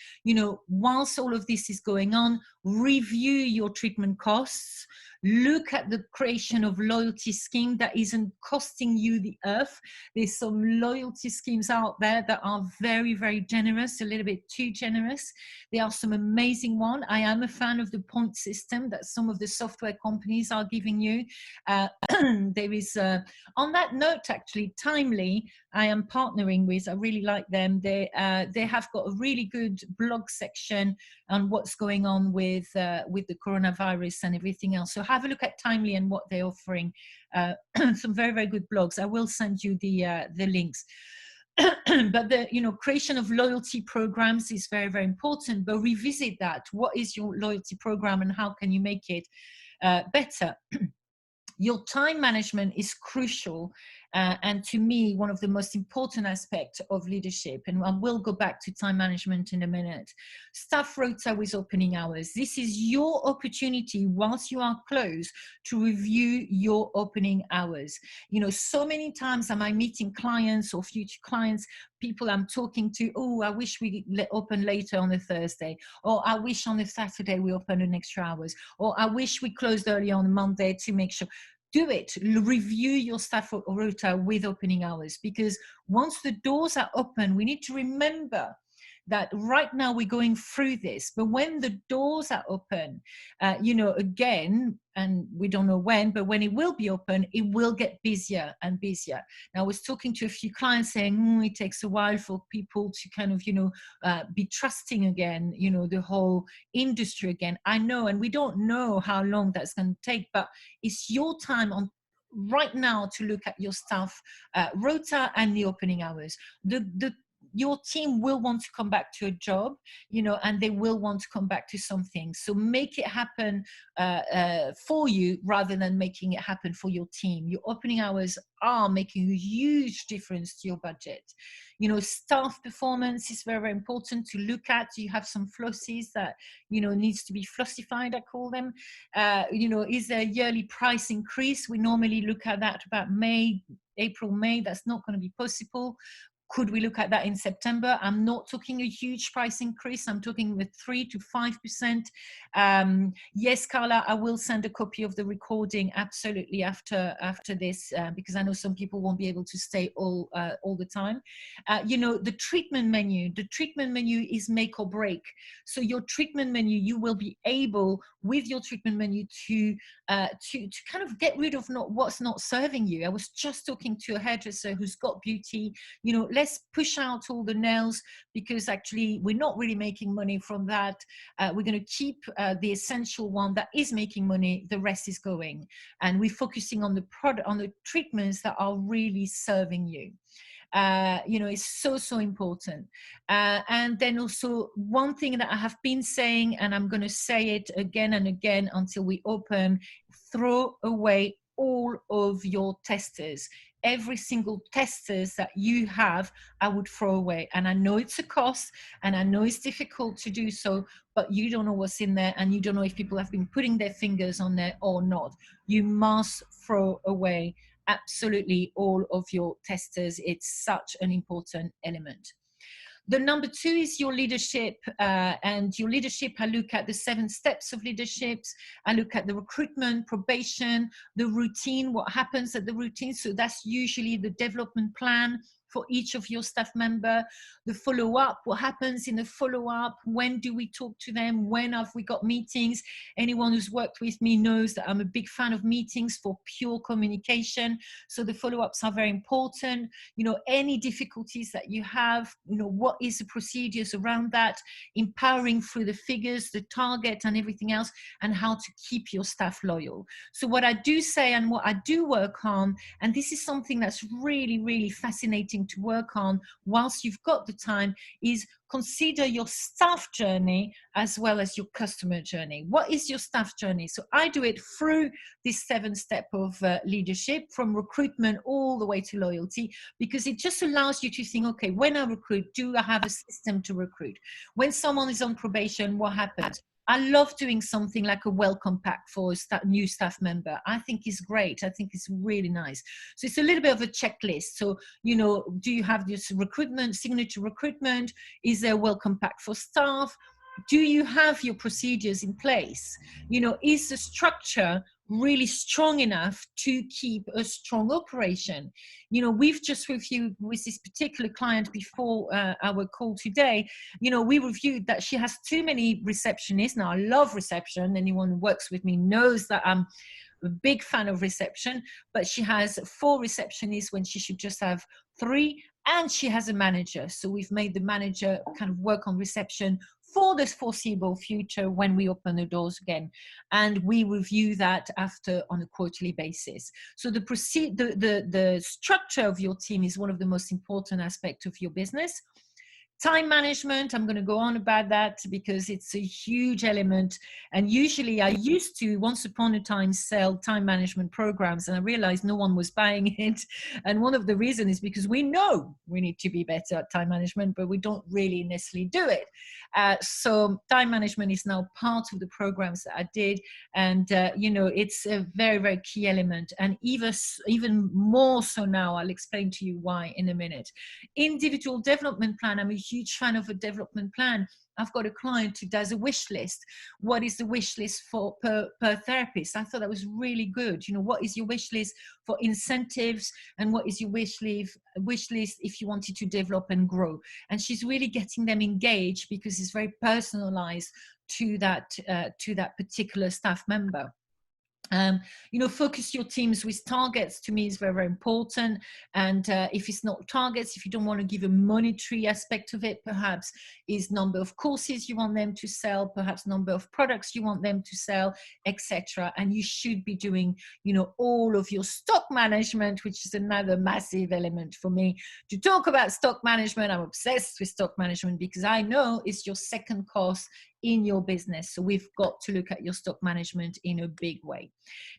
Whilst all of this is going on, review your treatment costs. Look at the creation of loyalty scheme that isn't costing you the earth. There's some loyalty schemes out there that are very, very generous, a little bit too generous. There are some amazing ones. I am a fan of the point system that some of the software companies are giving you. There is, on that note, actually, Timely, I am partnering with. I really like them. They have got a really good blog section on what's going on with the coronavirus and everything else. So have a look at Timely and what they're offering. Some very, very good blogs. I will send you the links. But the creation of loyalty programs is very, very important. But revisit that. What is your loyalty program and how can you make it better? Your time management is crucial, and to me, one of the most important aspects of leadership, and I will go back to time management in a minute. Staff rota with opening hours. This is your opportunity whilst you are closed to review your opening hours. So many times am I meeting clients or future clients, people I'm talking to, oh, I wish we open later on a Thursday, or I wish on a Saturday we open an extra hours, or I wish we closed early on a Monday to make sure. Do it. Review your staff rota with opening hours, because once the doors are open, we need to remember that right now we're going through this, but when the doors are open, again, and we don't know when, but when it will be open, it will get busier and busier. Now, I was talking to a few clients saying it takes a while for people to kind of, be trusting again, the whole industry again. I know, and we don't know how long that's going to take, but it's your time right now to look at your staff rota and the opening hours. Your team will want to come back to a job, and they will want to come back to something. So make it happen for you rather than making it happen for your team. Your opening hours are making a huge difference to your budget. Staff performance is very, very important to look at. You have some flosses that, needs to be flossified, I call them. Is there a yearly price increase? We normally look at that about April, May. That's not going to be possible. Could we look at that in September? I'm not talking a huge price increase. I'm talking with 3 to 5%. Yes, Carla, I will send a copy of the recording absolutely after this, because I know some people won't be able to stay all the time. You know, the treatment menu is make or break. So your treatment menu, you will be able with your treatment menu to kind of get rid of what's not serving you. I was just talking to a hairdresser who's got beauty. You know, let's push out all the nails, because actually we're not really making money from that. We're going to keep the essential one that is making money. The rest is going, and we're focusing on the product, on the treatments that are really serving you. You know, it's so important. And then also one thing that I have been saying, and I'm going to say it again and again until we open: throw away all of your testers. Every single testers that you have, I would throw away. And I know it's a cost, and I know it's difficult to do so, but you don't know what's in there, and you don't know if people have been putting their fingers on there or not. You must throw away absolutely all of your testers. It's such an important element. The number 2 is your leadership, and your leadership, I look at the 7 steps of leaderships. I look at the recruitment, probation, the routine, what happens at the routine. So that's usually the development plan for each of your staff member. The follow-up, what happens in the follow-up, when do we talk to them, when have we got meetings. Anyone who's worked with me knows that I'm a big fan of meetings for pure communication. So the follow-ups are very important. You know, any difficulties that you have, you know, what is the procedures around that, empowering through the figures, the target and everything else, and how to keep your staff loyal. So what I do say and what I do work on, and this is something that's really fascinating to work on whilst you've got the time, is consider your staff journey as well as your customer journey. What is your staff journey? So I do it through this 7 step of leadership, from recruitment all the way to loyalty, because it just allows you to think, okay, when I recruit, do I have a system to recruit? When someone is on probation, what happens? I love doing something like a welcome pack for a new staff member. I think it's great. I think it's really nice. So it's a little bit of a checklist. So, you know, do you have this recruitment, signature recruitment? Is there a welcome pack for staff? Do you have your procedures in place? You know, is the structure really strong enough to keep a strong operation? You know, we've just reviewed with this particular client before our call today. You know, we reviewed that she has too many receptionists. Now, I love reception. Anyone who works with me knows that I'm a big fan of reception, but she has 4 receptionists when she should just have 3, and she has a manager. So we've made the manager kind of work on reception for the foreseeable future when we open the doors again. And we review that after on a quarterly basis. So the structure of your team is one of the most important aspects of your business. Time management, I'm going to go on about that because it's a huge element. And usually I used to, once upon a time, sell time management programs, and I realized no one was buying it. And one of the reasons is because we know we need to be better at time management, but we don't really necessarily do it. So time management is now part of the programs that I did. And, you know, it's a very key element. And even more so now, I'll explain to you why in a minute. Individual development plan, I'm a huge fan of a development plan. I've got a client who does a wish list. What is the wish list for per therapist? I thought that was really good. You know, what is your wish list for incentives, and what is your wish list if you wanted to develop and grow? And she's really getting them engaged because it's very personalized to that particular staff member. You know, focus your teams with targets, to me, is very important. And if it's not targets, if you don't want to give a monetary aspect of it, perhaps is number of courses you want them to sell, perhaps number of products you want them to sell, etc. And you should be doing, you know, all of your stock management, which is another massive element for me. To talk about stock management, I'm obsessed with stock management because I know it's your second cost in your business. So we've got to look at your stock management in a big way.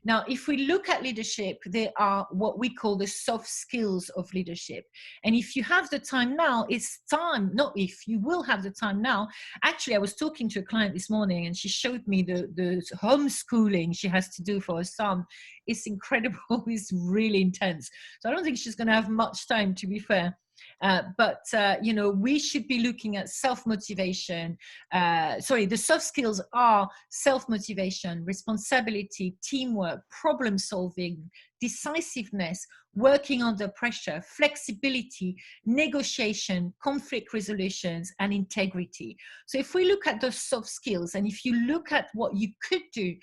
Now, if we look at leadership, there are what we call the soft skills of leadership. And if you have the time now, it's time, not if, you will have the time now. Actually, I was talking to a client this morning and she showed me the homeschooling she has to do for her son. It's incredible. It's really intense. So I don't think she's going to have much time, to be fair. But you know, we should be looking at self-motivation. The soft skills are self-motivation, responsibility, teamwork, problem solving, decisiveness, working under pressure, flexibility, negotiation, conflict resolutions, and integrity. So if we look at those soft skills, and if you look at what you could do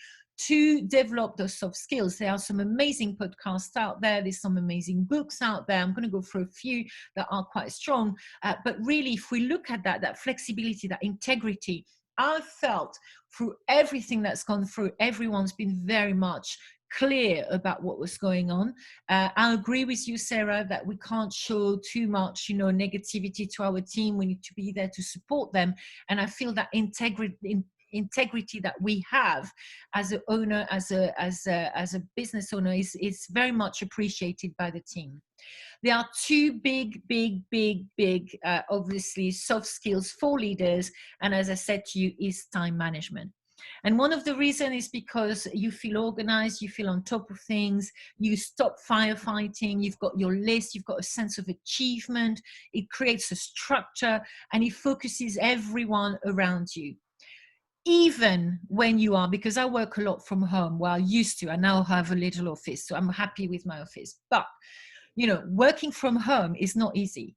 to develop those soft skills, there are some amazing podcasts out there. There's some amazing books out there. I'm going to go through a few that are quite strong. But really, if we look at that flexibility, that integrity, I felt through everything that's gone through, everyone's been very much clear about what was going on. I agree with you, Sarah, that we can't show too much, you know, negativity to our team. We need to be there to support them. And I feel that integrity that we have as an owner, as a business owner, is very much appreciated by the team. There are two big, obviously soft skills for leaders, and as I said to you, is time management. And one of the reasons is because you feel organized, you feel on top of things, you stop firefighting, you've got your list, you've got a sense of achievement, it creates a structure, and it focuses everyone around you. Even when you are, because I work a lot from home, well, I used to, I now have a little office, so I'm happy with my office. But, you know, working from home is not easy.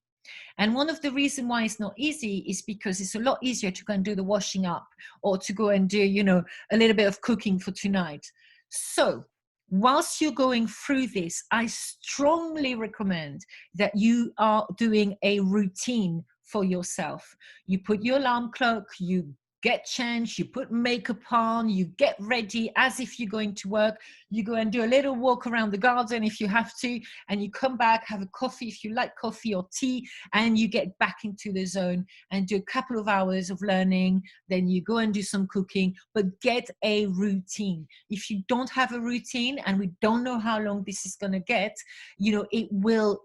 And one of the reasons why it's not easy is because it's a lot easier to go and do the washing up, or to go and do, you know, a little bit of cooking for tonight. So whilst you're going through this, I strongly recommend that you are doing a routine for yourself. You put your alarm clock, you get changed, you put makeup on, you get ready as if you're going to work, you go and do a little walk around the garden if you have to, and you come back, have a coffee if you like coffee or tea, and you get back into the zone and do a couple of hours of learning, then you go and do some cooking, but get a routine. If you don't have a routine, and we don't know how long this is going to get, you know, it will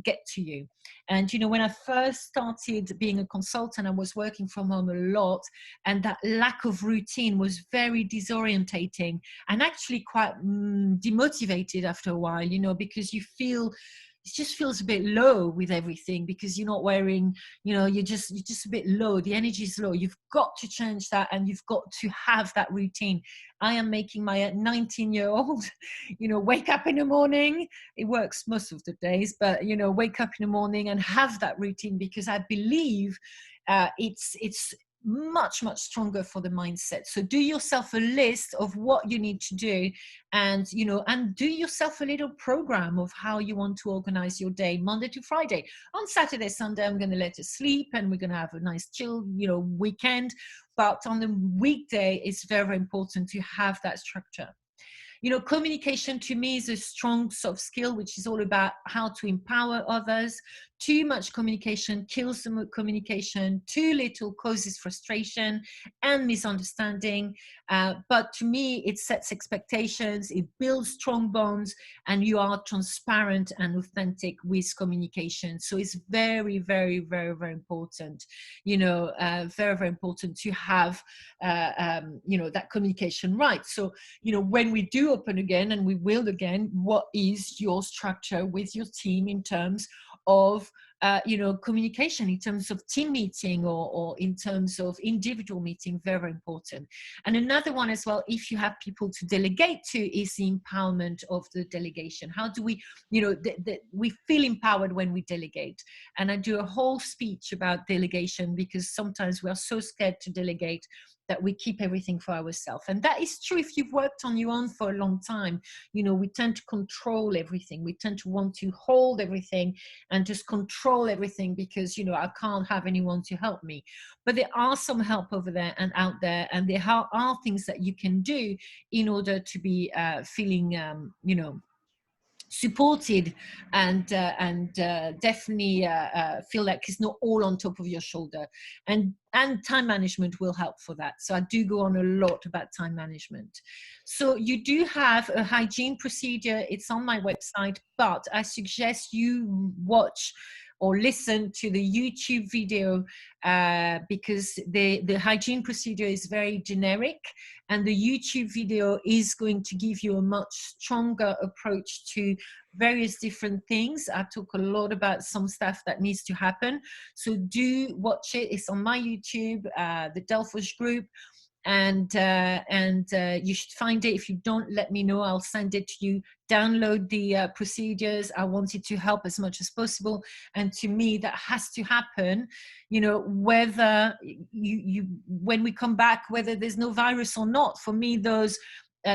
get to you. And, you know, when I first started being a consultant, I was working from home a lot, and that lack of routine was very disorientating and actually quite demotivated after a while, you know, because you feel, it just feels a bit low with everything, because you're not wearing, you know, you're just a bit low. The energy is low. You've got to change that, and you've got to have that routine. I am making my 19-year-old, you know, wake up in the morning. It works most of the days, but, you know, wake up in the morning and have that routine, because I believe it's much stronger for the mindset. So do yourself a list of what you need to do, and, you know, and do yourself a little program of how you want to organize your day, Monday to Friday. On Saturday, Sunday, I'm going to let her sleep, and we're going to have a nice chill, you know, weekend. But on the weekday, it's very important to have that structure. You know, communication to me is a strong soft skill, which is all about how to empower others. Too much communication kills the communication. Too little causes frustration and misunderstanding. But to me, it sets expectations, it builds strong bonds, and you are transparent and authentic with communication. So it's very important, you know, very important to have, you know, that communication right. So, you know, when we do open again, and we will again, what is your structure with your team in terms of you know, communication, in terms of team meeting, or in terms of individual meeting? Very important. And another one as well, if you have people to delegate to, is the empowerment of the delegation. How do we, you know, we feel empowered when we delegate? And I do a whole speech about delegation, because sometimes we are so scared to delegate that we keep everything for ourselves. And that is true if you've worked on your own for a long time. You know, we tend to control everything. We tend to want to hold everything and just control everything, because, you know, I can't have anyone to help me. But there are some help over there and out there, and there are things that you can do in order to be feeling, you know, supported, and definitely feel like it's not all on top of your shoulder. And time management will help for that. So I do go on a lot about time management. So you do have a hygiene procedure. It's on my website, but I suggest you watch or listen to the YouTube video, because the hygiene procedure is very generic, and the YouTube video is going to give you a much stronger approach to various different things. I talk a lot about some stuff that needs to happen. So do watch it. It's on my YouTube, the Delforge group. And you should find it. If you don't, let me know, I'll send it to you. Download the procedures. I want it to help as much as possible, and to me that has to happen, you know, whether when we come back, whether there's no virus or not. For me, those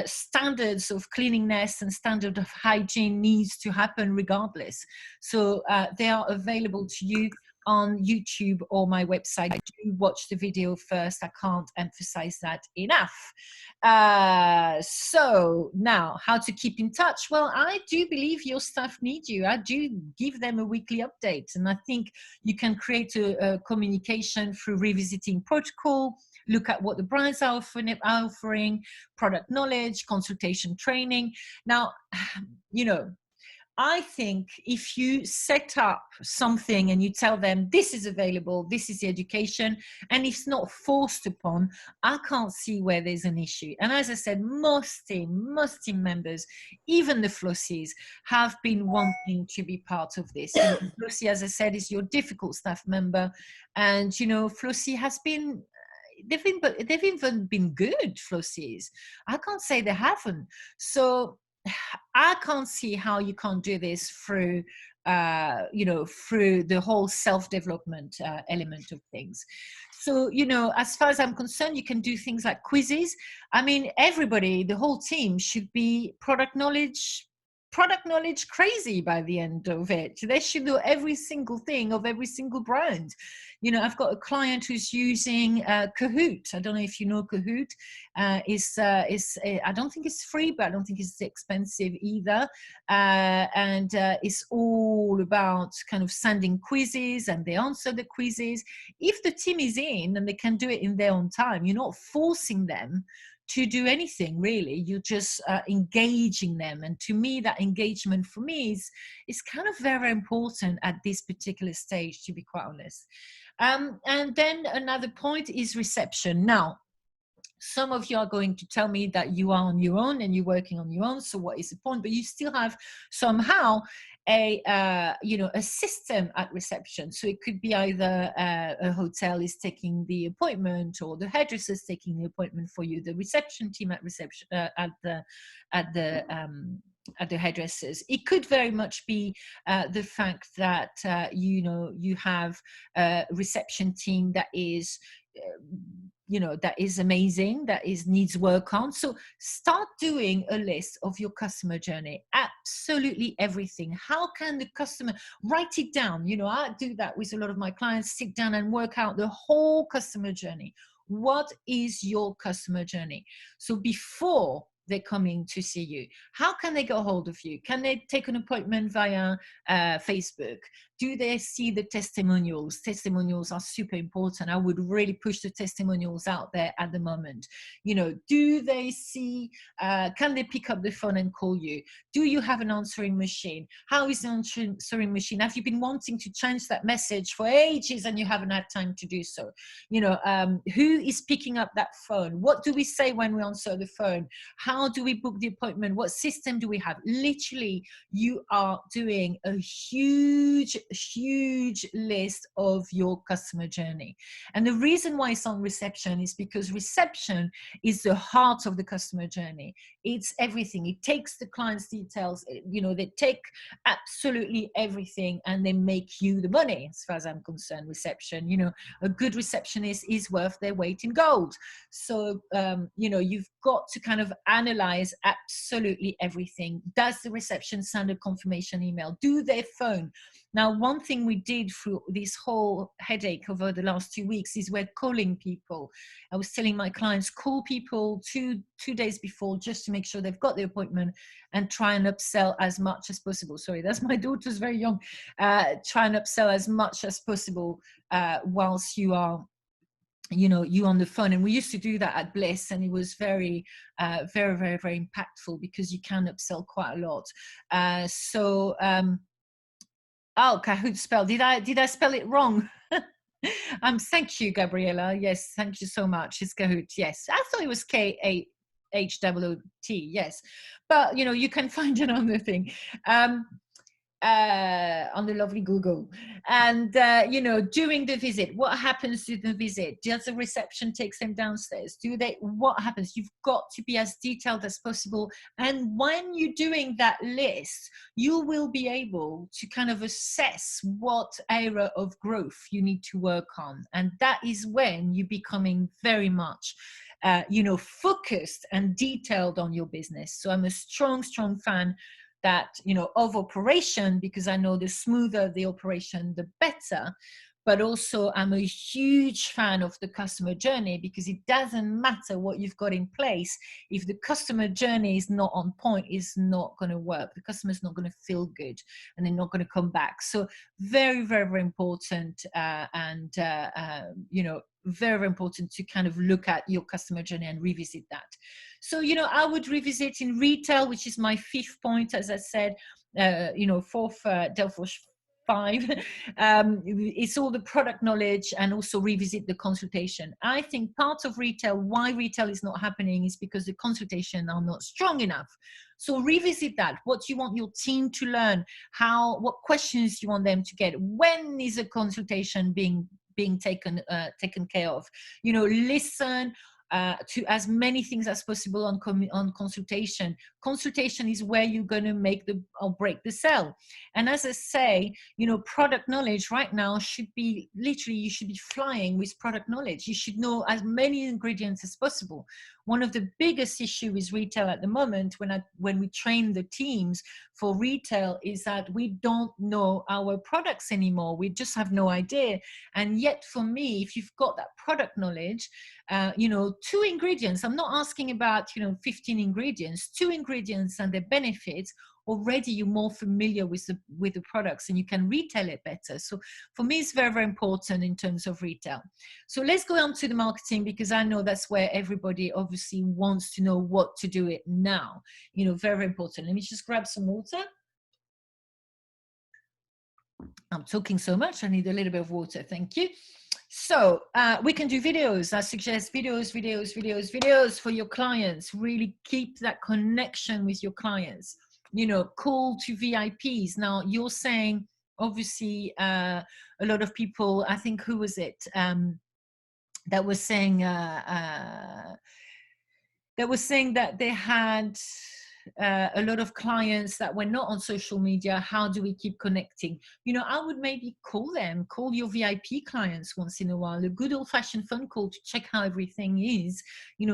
standards of cleanliness and standard of hygiene needs to happen regardless. So they are available to you on YouTube or my website. Do watch the video first. I can't emphasize that enough. So now, how to keep in touch? Well, I do believe your staff need you. I do give them a weekly update, and I think you can create a communication through revisiting protocol, look at what the brands are offering, product knowledge, consultation training. Now, you know, I think if you set up something and you tell them this is available, this is the education, and it's not forced upon, I can't see where there's an issue. And as I said, most team members, even the Flossies, have been wanting to be part of this. You know, Flossie, as I said, is your difficult staff member, and you know, Flossie has been. They've even been good, Flossies. I can't say they haven't. So I can't see how you can't do this through, you know, through the whole self-development element of things. So, you know, as far as I'm concerned, you can do things like quizzes. I mean, everybody, the whole team should be product knowledge crazy by the end of it. They should know every single thing of every single brand. You know, I've got a client who's using Kahoot. I don't know if you know Kahoot. I don't think it's free, but I don't think it's expensive either. And it's all about kind of sending quizzes, and they answer the quizzes. If the team is in and they can do it in their own time, you're not forcing them to do anything really. You're just engaging them, and to me that engagement for me is kind of very important at this particular stage, to be quite honest. And then another point is reception. Now, some of you are going to tell me that you are on your own and you're working on your own, so what is the point? But you still have somehow a you know, a system at reception. So it could be either a hotel is taking the appointment, or the hairdresser is taking the appointment for you, the reception team at reception at the hairdressers. It could very much be the fact that you know, you have a reception team that is you know, that is amazing, that needs work on. So start doing a list of your customer journey, absolutely everything. How can the customer write it down? You know, I do that with a lot of my clients, sit down and work out the whole customer journey. What is your customer journey? So before they're coming to see you, how can they get a hold of you? Can they take an appointment via Facebook? Do they see the testimonials? Testimonials are super important. I would really push the testimonials out there at the moment. You know, do they see, can they pick up the phone and call you? Do you have an answering machine? How is the answering machine? Have you been wanting to change that message for ages and you haven't had time to do so? You know, who is picking up that phone? What do we say when we answer the phone? How do we book the appointment? What system do we have? Literally, you are doing a huge list of your customer journey. And the reason why it's on reception is because reception is the heart of the customer journey. It's everything. It takes the client's details, you know, they take absolutely everything and they make you the money, as far as I'm concerned. Reception, you know, a good receptionist is worth their weight in gold. So, you know, you've got to kind of analyze absolutely everything. Does the reception send a confirmation email? Do they phone? Now, one thing we did through this whole headache over the last 2 weeks is we're calling people. I was telling my clients, call people two days before just to make sure they've got the appointment, and try and upsell as much as possible. Sorry, that's my daughter's very young. Try and upsell as much as possible whilst you are, you know, you on the phone. And we used to do that at Bliss, and it was very impactful because you can upsell quite a lot. Oh, Kahoot spell. Did I spell it wrong? Thank you, Gabriella. Yes, thank you so much. It's Kahoot. Yes, I thought it was Kahoot. Yes, but you can find it on the thing. On the lovely Google. And during the visit, what happens to the visit? Does the reception takes them downstairs? What happens? You've got to be as detailed as possible. And when you're doing that list, you will be able to kind of assess what area of growth you need to work on. And that is when you're becoming very much focused and detailed on your business. So I'm a strong fan that of operation, because I know the smoother the operation, the better. But also I'm a huge fan of the customer journey, because it doesn't matter what you've got in place. If the customer journey is not on point, it's not going to work. The customer's not going to feel good, and they're not going to come back. So very, very, very important. Very, very important to kind of look at your customer journey and revisit that. So, I would revisit in retail, which is my 5th point, as I said, 4th, Delforge 5. It's all the product knowledge, and also revisit the consultation. I think part of retail, why retail is not happening, is because the consultation are not strong enough. So revisit that. What do you want your team to learn? What questions do you want them to get? When is a consultation being taken care of? Listen to as many things as possible on consultation. Consultation is where you're going to make or break the sale. And as I say, product knowledge right now should be literally, you should be flying with product knowledge. You should know as many ingredients as possible. One of the biggest issues with retail at the moment, when we train the teams for retail, is that we don't know our products anymore. We just have no idea. And yet for me, if you've got that product knowledge, 2 ingredients, I'm not asking about 15 ingredients, 2 ingredients and their benefits, already you're more familiar with the products, and you can retail it better. So for me, it's very, very important in terms of retail. So let's go on to the marketing, because I know that's where everybody obviously wants to know what to do it now. Very, very important. Let me just grab some water. I'm talking so much, I need a little bit of water. Thank you. So we can do videos. I suggest videos for your clients. Really keep that connection with your clients. Call to VIPs. Now you're saying, obviously, a lot of people, I think, who was it that was saying that they had a lot of clients that were not on social media. How do we keep connecting? I would maybe call your VIP clients once in a while, a good old-fashioned phone call to check how everything is.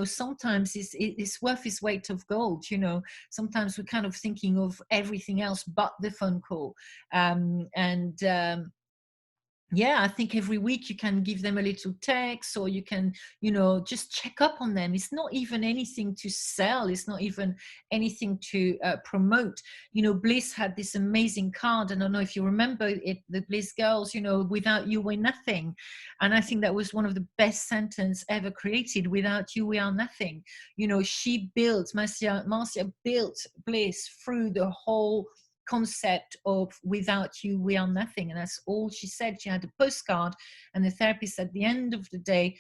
Sometimes it's worth its weight of gold. Sometimes we're kind of thinking of everything else but the phone call. Yeah, I think every week you can give them a little text, or you can, just check up on them. It's not even anything to sell. It's not even anything to promote. Bliss had this amazing card. And I don't know if you remember it, the Bliss girls, without you, we're nothing. And I think that was one of the best sentences ever created. Without you, we are nothing. Marcia built Bliss through the whole concept of without you we are nothing, and that's all she said. She had a postcard, and the therapist at the end of the day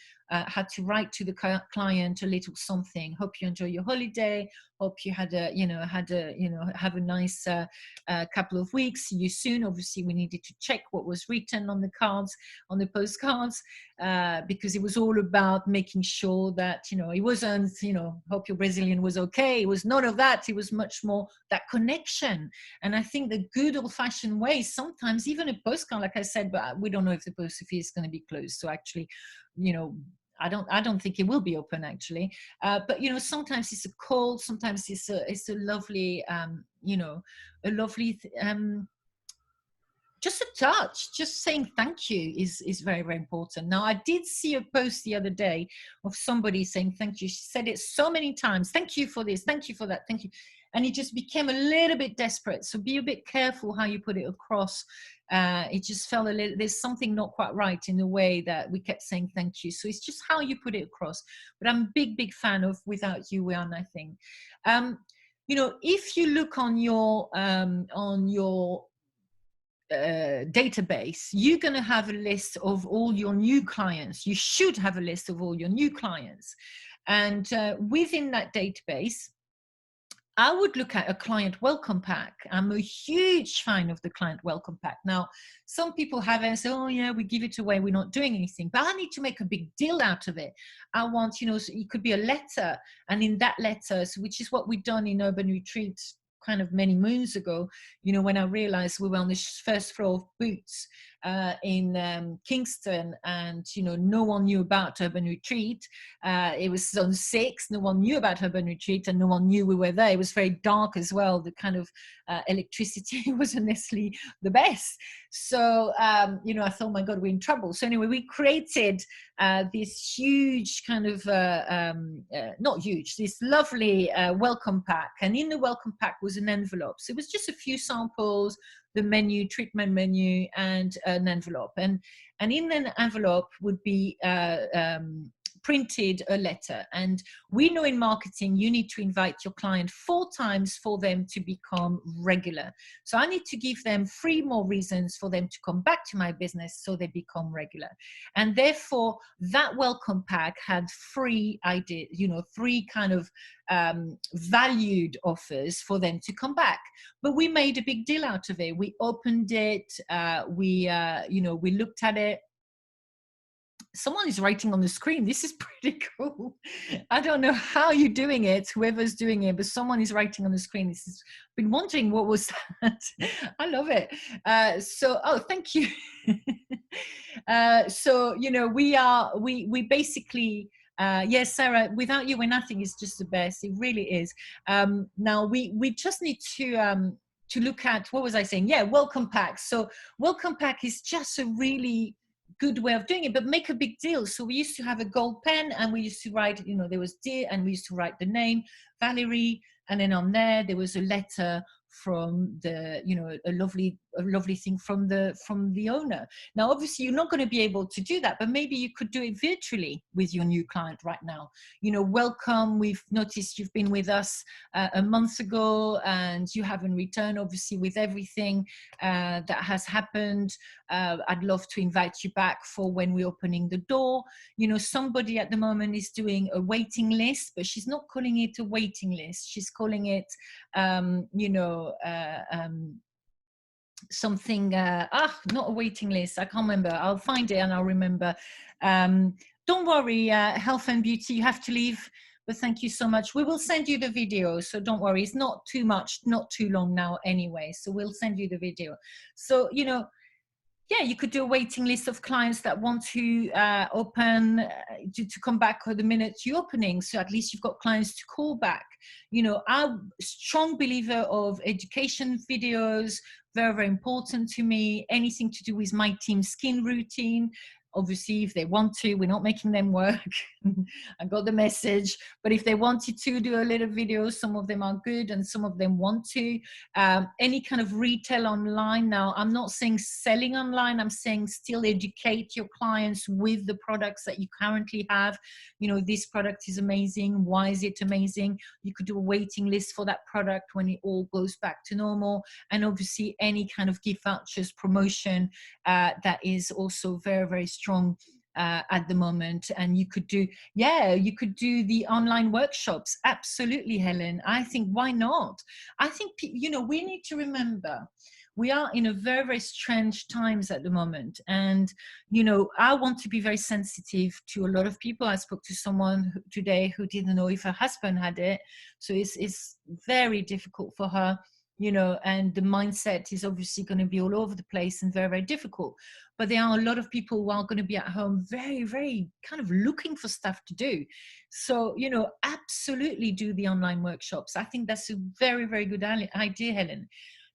had to write to the client a little something. Hope you enjoy your holiday, hope you had a have a nice couple of weeks, see you soon. Obviously we needed to check what was written on the cards, on the postcards, because it was all about making sure that it wasn't hope your Brazilian was okay. It was none of that. It was much more that connection. And I think the good old-fashioned way, sometimes even a postcard, like I said, but we don't know if the post office is going to be closed, so actually I don't think it will be open actually, but sometimes it's a call, sometimes it's a lovely just a touch, just saying thank you is very, very important. Now I did see a post the other day of somebody saying thank you. She said it so many times, thank you for this, thank you for that, thank you, and it just became a little bit desperate. So be a bit careful how you put it across. It just felt there's something not quite right in the way that we kept saying thank you. So it's just how you put it across. But I'm a big fan of without you we are nothing. If you look on your database, you're going to have a list of all your new clients. You should have a list of all your new clients. And within that database, I would look at a client welcome pack. I'm a huge fan of the client welcome pack. Now, some people have it and say, oh yeah, we give it away, we're not doing anything. But I need to make a big deal out of it. I want, you know, so it could be a letter. And in that letter, so which is what we've done in Urban Retreat kind of many moons ago, you know, when I realized we were on the first floor of Boots in Kingston, and, you know, no one knew about Urban Retreat. It was zone 6, no one knew about Urban Retreat, and no one knew we were there. It was very dark as well. The kind of electricity wasn't necessarily the best. So, you know, I thought, my God, we're in trouble. So anyway, we created this huge kind of, not huge, this lovely welcome pack. And in the welcome pack was an envelope. So it was just a few samples, the menu, treatment menu, and an envelope. And in an envelope would be printed a letter. And we know in marketing, you need to invite your client 4 times for them to become regular. So I need to give them 3 more reasons for them to come back to my business so they become regular. And therefore, that welcome pack had 3 ideas, you know, 3 kind of valued offers for them to come back. But we made a big deal out of it. We opened it, you know, we looked at it. Someone is writing on the screen. This is pretty cool. I don't know how you're doing it, whoever's doing it, but someone is writing on the screen. This is, been wondering what was that. I love it. So, oh, thank you. So, you know, we basically, yes, Sarah, without you, we're nothing is just the best. It really is. Now we just need to look at, what was I saying? Yeah, welcome pack. So welcome pack is just a really good way of doing it, but make a big deal. So we used to have a gold pen, and we used to write, you know, there was dear, and we used to write the name Valerie, and then on there was a letter from the, you know, a lovely thing from the owner. Now, obviously, you're not going to be able to do that, but maybe you could do it virtually with your new client right now. You know, welcome. We've noticed you've been with us a month ago, and you haven't returned, obviously, with everything that has happened. I'd love to invite you back for when we're opening the door. You know, somebody at the moment is doing a waiting list, but she's not calling it a waiting list. She's calling it, you know, something, not a waiting list. I can't remember. I'll find it and I'll remember. Don't worry, health and beauty, you have to leave, but thank you so much. We will send you the video, so don't worry. It's not too much, not too long now anyway, so we'll send you the video. So, you know, yeah, you could do a waiting list of clients that want to open, to come back the minute you're opening. So at least you've got clients to call back. You know, I'm a strong believer of education videos, very, very important to me. Anything to do with my team's skin routine. Obviously, if they want to, we're not making them work. I got the message. But if they wanted to do a little video, some of them are good and some of them want to. Any kind of retail online. Now, I'm not saying selling online. I'm saying still educate your clients with the products that you currently have. You know, this product is amazing. Why is it amazing? You could do a waiting list for that product when it all goes back to normal. And obviously, any kind of gift vouchers promotion that is also very, very strong at the moment. And you could do, yeah, you could do the online workshops. Absolutely, Helen. I think, why not? I think, you know, we need to remember we are in a very, very strange times at the moment. And, you know, I want to be very sensitive to a lot of people. I spoke to someone today who didn't know if her husband had it. So it's very difficult for her. You know, and the mindset is obviously going to be all over the place and very, very difficult. But there are a lot of people who are going to be at home very, very kind of looking for stuff to do. So, you know, absolutely do the online workshops. I think that's a very, very good idea, Helen.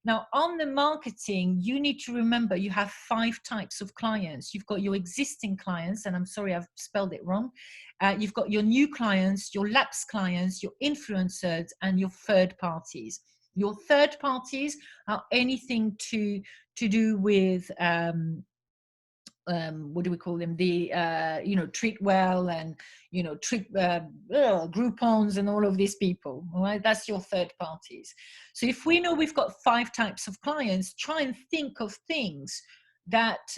Now, on the marketing, you need to remember you have 5 types of clients. You've got your existing clients, and I'm sorry, I've spelled it wrong. You've got your new clients, your lapsed clients, your influencers, and your third parties. Your third parties are anything to do with what do we call them? The, you know, Treatwell and, you know, Groupons and all of these people, all right? That's your third parties. So if we know we've got 5 types of clients, try and think of things that,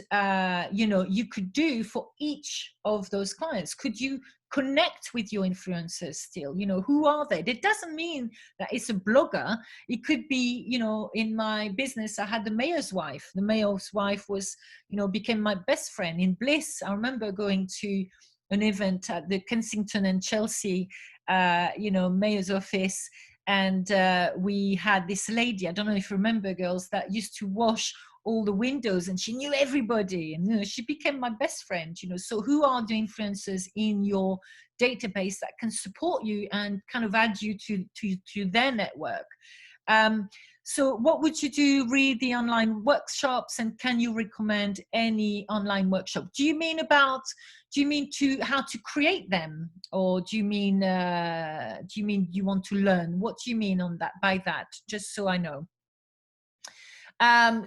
you know, you could do for each of those clients. Could you connect with your influencers still? You know, who are they? It doesn't mean that it's a blogger. It could be, you know, in my business, I had the mayor's wife. The mayor's wife was, you know, became my best friend in Bliss. I remember going to an event at the Kensington and Chelsea, you know, mayor's office. And we had this lady, I don't know if you remember, girls, that used to wash all the windows, and she knew everybody, and you know, she became my best friend. You know, so who are the influencers in your database that can support you and kind of add you to their network? So what would you do? Read the online workshops, and can you recommend any online workshop? Do you mean to how to create them, or do you mean you want to learn? What do you mean on that by that? Just so I know.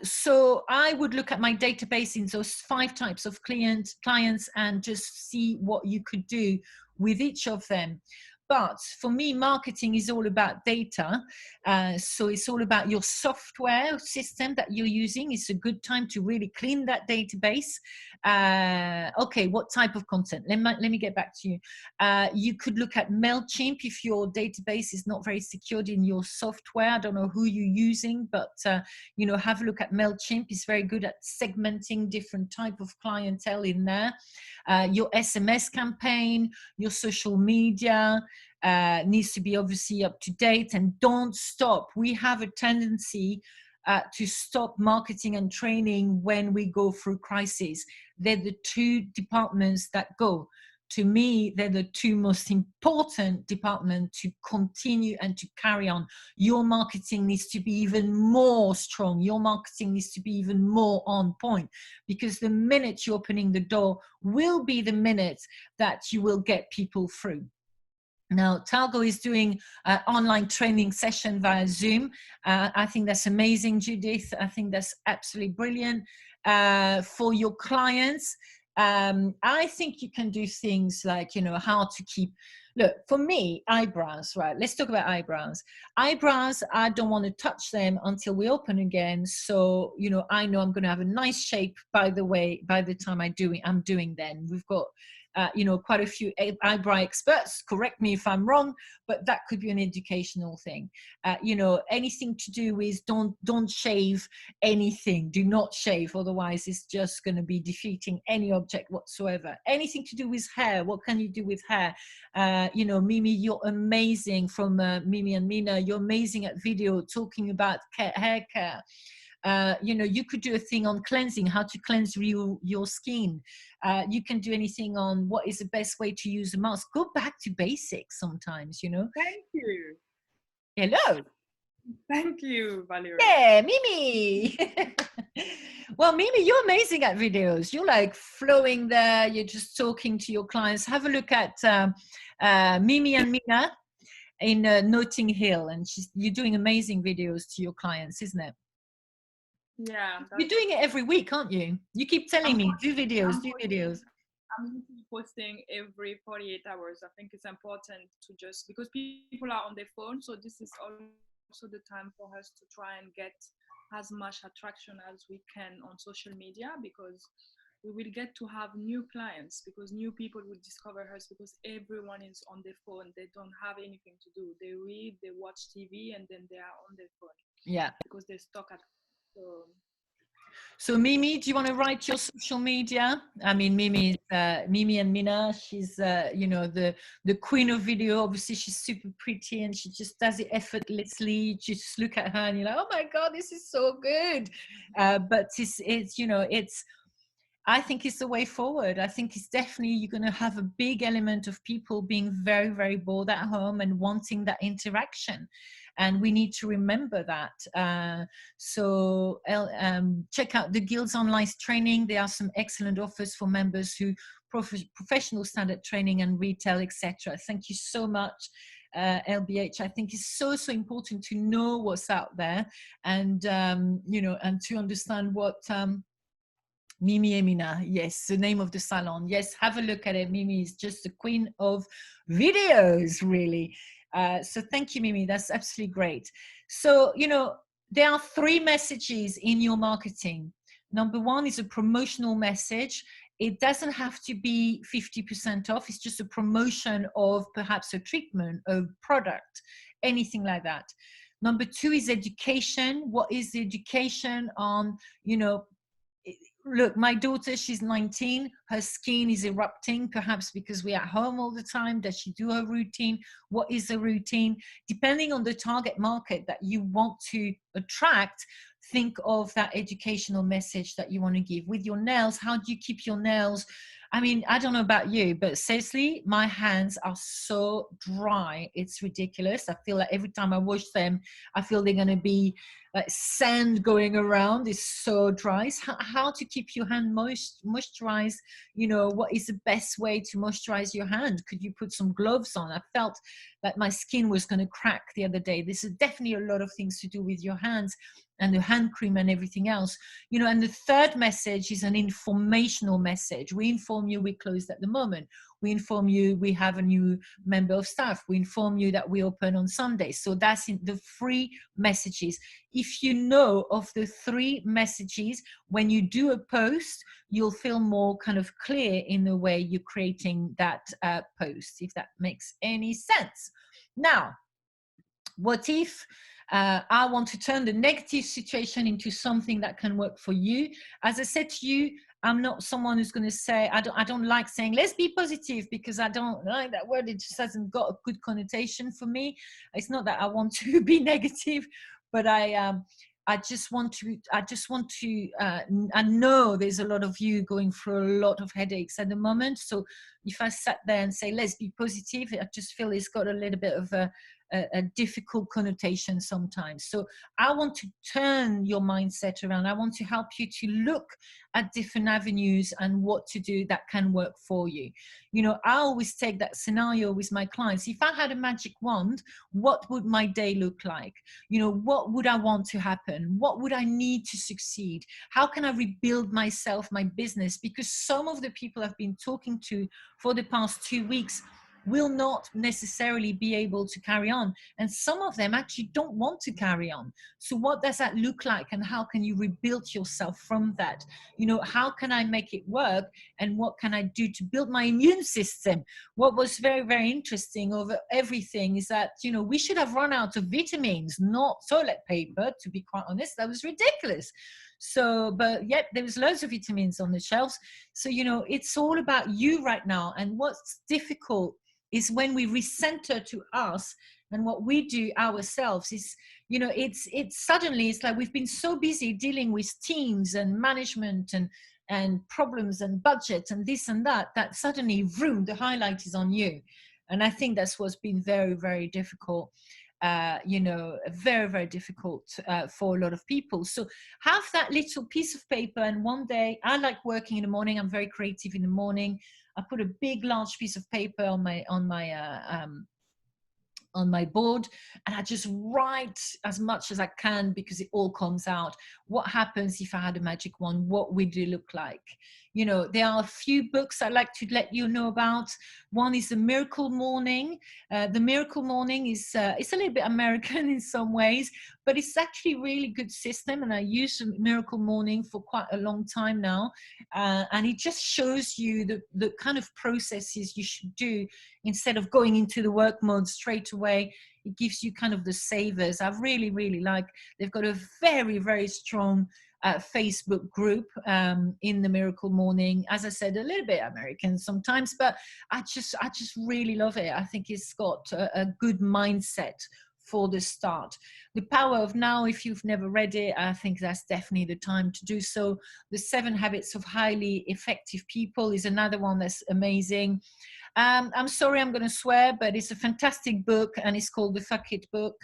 So I would look at my database in those 5 types of clients and just see what you could do with each of them. But for me, marketing is all about data. So it's all about your software system that you're using. It's a good time to really clean that database. Okay, what type of content? Let me get back to you. You could look at MailChimp if your database is not very secured in your software. I don't know who you're using, but you know, have a look at MailChimp. It's very good at segmenting different type of clientele in there. Your SMS campaign, your social media needs to be obviously up to date, and don't stop. We have a tendency to stop marketing and training when we go through crises. They're the 2 departments that go. To me, they're the 2 most important departments to continue and to carry on. Your marketing needs to be even more strong. Your marketing needs to be even more on point, because the minute you're opening the door will be the minute that you will get people through. Now, Talgo is doing an online training session via Zoom. I think that's amazing, Judith. I think that's absolutely brilliant for your clients. I think you can do things like, you know, how to keep, look, for me, eyebrows, right? Let's talk about eyebrows. Eyebrows, I don't want to touch them until we open again. So, you know I'm going to have a nice shape, by the way, by the time I'm doing then. We've got, you know, quite a few eyebrow experts. Correct me if I'm wrong, but that could be an educational thing. You know, anything to do with don't shave anything. Do not shave, otherwise it's just going to be defeating any object whatsoever. Anything to do with hair. What can you do with hair? You know, Mimi, you're amazing. From Mimi and Mina, you're amazing at video talking about hair care. You know, you could do a thing on cleansing, how to cleanse your skin. You can do anything on what is the best way to use a mask. Go back to basics sometimes, you know. Thank you. Hello. Thank you, Valerie. Yeah, Mimi. Well, Mimi, you're amazing at videos. You're like flowing there. You're just talking to your clients. Have a look at Mimi and Mina in Notting Hill, and you're doing amazing videos to your clients, isn't it? Yeah. You're doing it every week, aren't you? You keep telling me, do videos. I'm posting every 48 hours. I think it's important to just, because people are on their phone, so this is also the time for us to try and get as much attraction as we can on social media, because we will get to have new clients, because new people will discover us, because everyone is on their phone. They don't have anything to do. They read, they watch TV, and then they are on their phone. Yeah. Because they're stuck at home. So Mimi, do you want to write your social media? I mean, Mimi and Mina, she's, you know, the queen of video. Obviously, she's super pretty and she just does it effortlessly. You just look at her and you're like, oh my God, this is so good. But it's, you know, I think it's the way forward. I think it's definitely, you're going to have a big element of people being very, very bored at home and wanting that interaction. And we need to remember that. So check out the Guild's online training. There are some excellent offers for members who professional standard training and retail, etc. Thank you so much. LBH, I think it's so important to know what's out there, and you know, and to understand Mimi Emina, yes, the name of the salon. Yes, have a look at it. Mimi is just the queen of videos, really. So thank you, Mimi. That's absolutely great. So, you know, there are 3 messages in your marketing. Number 1 is a promotional message. It doesn't have to be 50% off. It's just a promotion of perhaps a treatment, a product, anything like that. Number 2 is education. What is the education on, you know, look, my daughter, she's 19, her skin is erupting, perhaps because we're at home all the time. Does she do her routine? What is the routine? Depending on the target market that you want to attract, think of that educational message that you want to give. With your nails, how do you keep your nails? I mean, I don't know about you, but seriously, my hands are so dry. It's ridiculous. I feel like every time I wash them, I feel they're going to be like sand going around. It's so dry. How to keep your hand moisturized? You know, what is the best way to moisturize your hand? Could you put some gloves on? I felt that my skin was going to crack the other day. This is definitely a lot of things to do with your hands and the hand cream and everything else, you know. And the third message is an informational message. We inform you we're closed at the moment. We inform you we have a new member of staff. We inform you that we open on Sundays. So that's in the 3 messages. If you know of the 3 messages, when you do a post, you'll feel more kind of clear in the way you're creating that post, if that makes any sense. Now, what if I want to turn the negative situation into something that can work for you? As I said to you, I'm not someone who's going to say, I don't like saying, let's be positive, because I don't like that word. It just hasn't got a good connotation for me. It's not that I want to be negative, but I just want to, I know there's a lot of you going through a lot of headaches at the moment. So if I sat there and say, let's be positive, I just feel it's got a little bit of a difficult connotation sometimes. So I want to turn your mindset around. I want to help you to look at different avenues and what to do that can work for you. You know, I always take that scenario with my clients. If I had a magic wand, what would my day look like? You know, what would I want to happen? What would I need to succeed? How can I rebuild myself, my business? Because some of the people I've been talking to for the past 2 weeks will not necessarily be able to carry on. And some of them actually don't want to carry on. So what does that look like? And how can you rebuild yourself from that? You know, how can I make it work? And what can I do to build my immune system? What was very, very interesting over everything is that, you know, we should have run out of vitamins, not toilet paper, to be quite honest. That was ridiculous. So, but yet there was loads of vitamins on the shelves. So, you know, it's all about you right now. And what's difficult is when we recenter to us, and what we do ourselves is, you know, it's suddenly, it's like we've been so busy dealing with teams and management and problems and budgets and this and that suddenly, vroom, the highlight is on you. And I think that's what's been very, very difficult. You know, very, very difficult for a lot of people. So have that little piece of paper, and one day, I like working in the morning. I'm very creative in the morning. I put a big, large piece of paper on my board, and I just write as much as I can, because it all comes out. What happens if I had a magic wand? What would it look like? You know, there are a few books I'd like to let you know about. One is The Miracle Morning. The Miracle Morning is it's a little bit American in some ways, but it's actually a really good system. And I use Miracle Morning for quite a long time now. And it just shows you the kind of processes you should do instead of going into the work mode straight away. It gives you kind of the savers. I really, really like, they've got a very, very strong Facebook group in the Miracle Morning. As I said, a little bit American sometimes, but I just really love it. I think it's got a good mindset for the start. The Power of Now, if you've never read it, I think that's definitely the time to do so. The 7 Habits of Highly Effective People is another one that's amazing. I'm sorry, I'm going to swear, but it's a fantastic book, and it's called The Fuck It Book.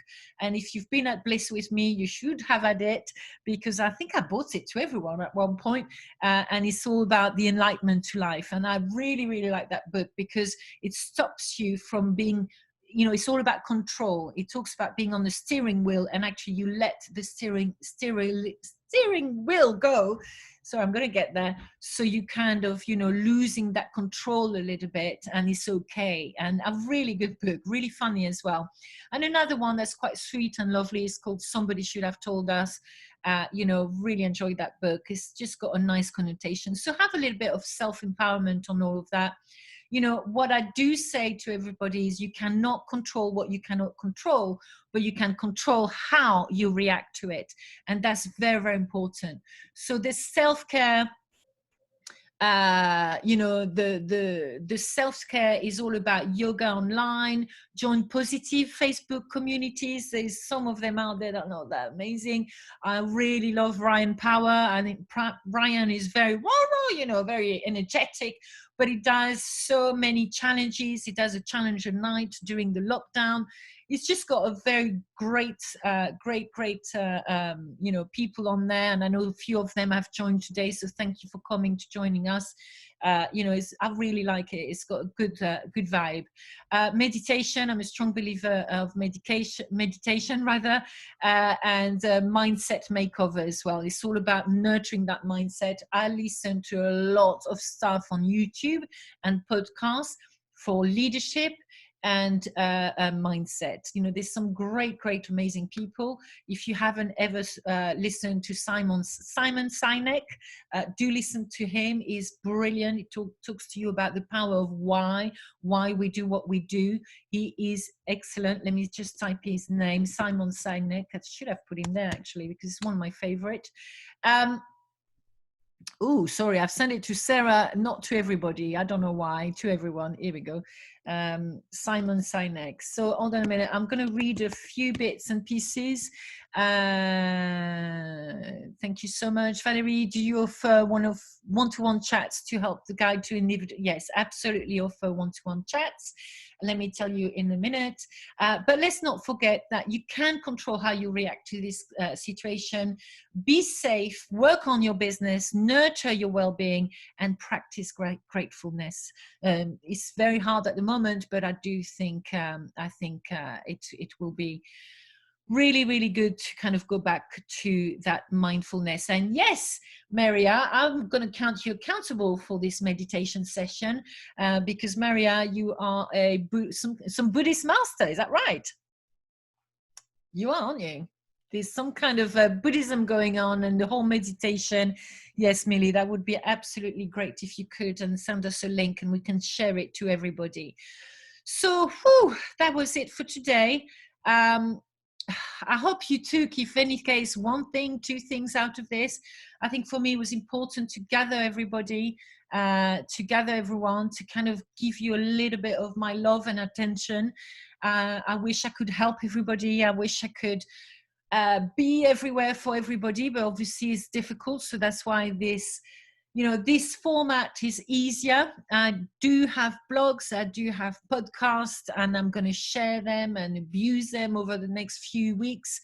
And if you've been at Bliss with me, you should have had it, because I think I bought it to everyone at one point. And it's all about the enlightenment to life. And I really, really like that book, because it stops you from being, you know, it's all about control. It talks about being on the steering wheel, and actually you let the steering steering wheel, go. So I'm going to get there. So you kind of, you know, losing that control a little bit, and it's okay. And a really good book, really funny as well. And another one that's quite sweet and lovely is called Somebody Should Have Told Us. You know, really enjoyed that book. It's just got a nice connotation. So have a little bit of self-empowerment on all of that. You know, what I do say to everybody is you cannot control what you cannot control, but you can control how you react to it. And that's very, very important. So this self-care, you know, the self-care is all about yoga online. Join positive Facebook communities. There's some of them out there that are not that amazing. I really love Ryan Power. I think Ryan is very, you know, very energetic, but he does so many challenges. He does a challenge a night during the lockdown. It's just got a very great, you know, people on there. And I know a few of them have joined today. So thank you for coming to joining us. You know, I really like it. It's got a good vibe. Meditation, I'm a strong believer of meditation rather, and mindset makeover as well. It's all about nurturing that mindset. I listen to a lot of stuff on YouTube and podcasts for leadership and mindset. You know, there's some great, amazing people. If you haven't ever listened to Simon Sinek, do listen to him. He's brilliant. He talks to you about the power of why we do what we do. He is excellent. Let me just type his name, Simon Sinek. I should have put him there actually, because it's one of my favorite. Oh, sorry, I've sent it to Sarah, not to everybody. I don't know why, to everyone. Here we go. Simon Sinek. So hold on a minute. I'm going to read a few bits and pieces. Thank you so much. Valerie, do you offer one-to-one chats to help the guide to individual? Yes, absolutely offer one-to-one chats. Let me tell you in a minute. But let's not forget that you can control how you react to this situation. Be safe, work on your business, nurture your well-being, and practice gratefulness. It's very hard at the moment, but I do think it will be really, really good to kind of go back to that mindfulness. And yes, Maria, I'm going to count you accountable for this meditation session because Maria, you are some Buddhist master. Is that right? You are, aren't you? There's some kind of Buddhism going on and the whole meditation. Yes, Millie, that would be absolutely great if you could, and send us a link and we can share it to everybody. So that was it for today. I hope you took, if any case, one thing, two things out of this. I think for me it was important to gather everybody, to gather everyone, to kind of give you a little bit of my love and attention. I wish I could help everybody. I wish I could be everywhere for everybody, but obviously it's difficult. So that's why this, you know, this format is easier. I do have blogs, I do have podcasts, and I'm going to share them and abuse them over the next few weeks.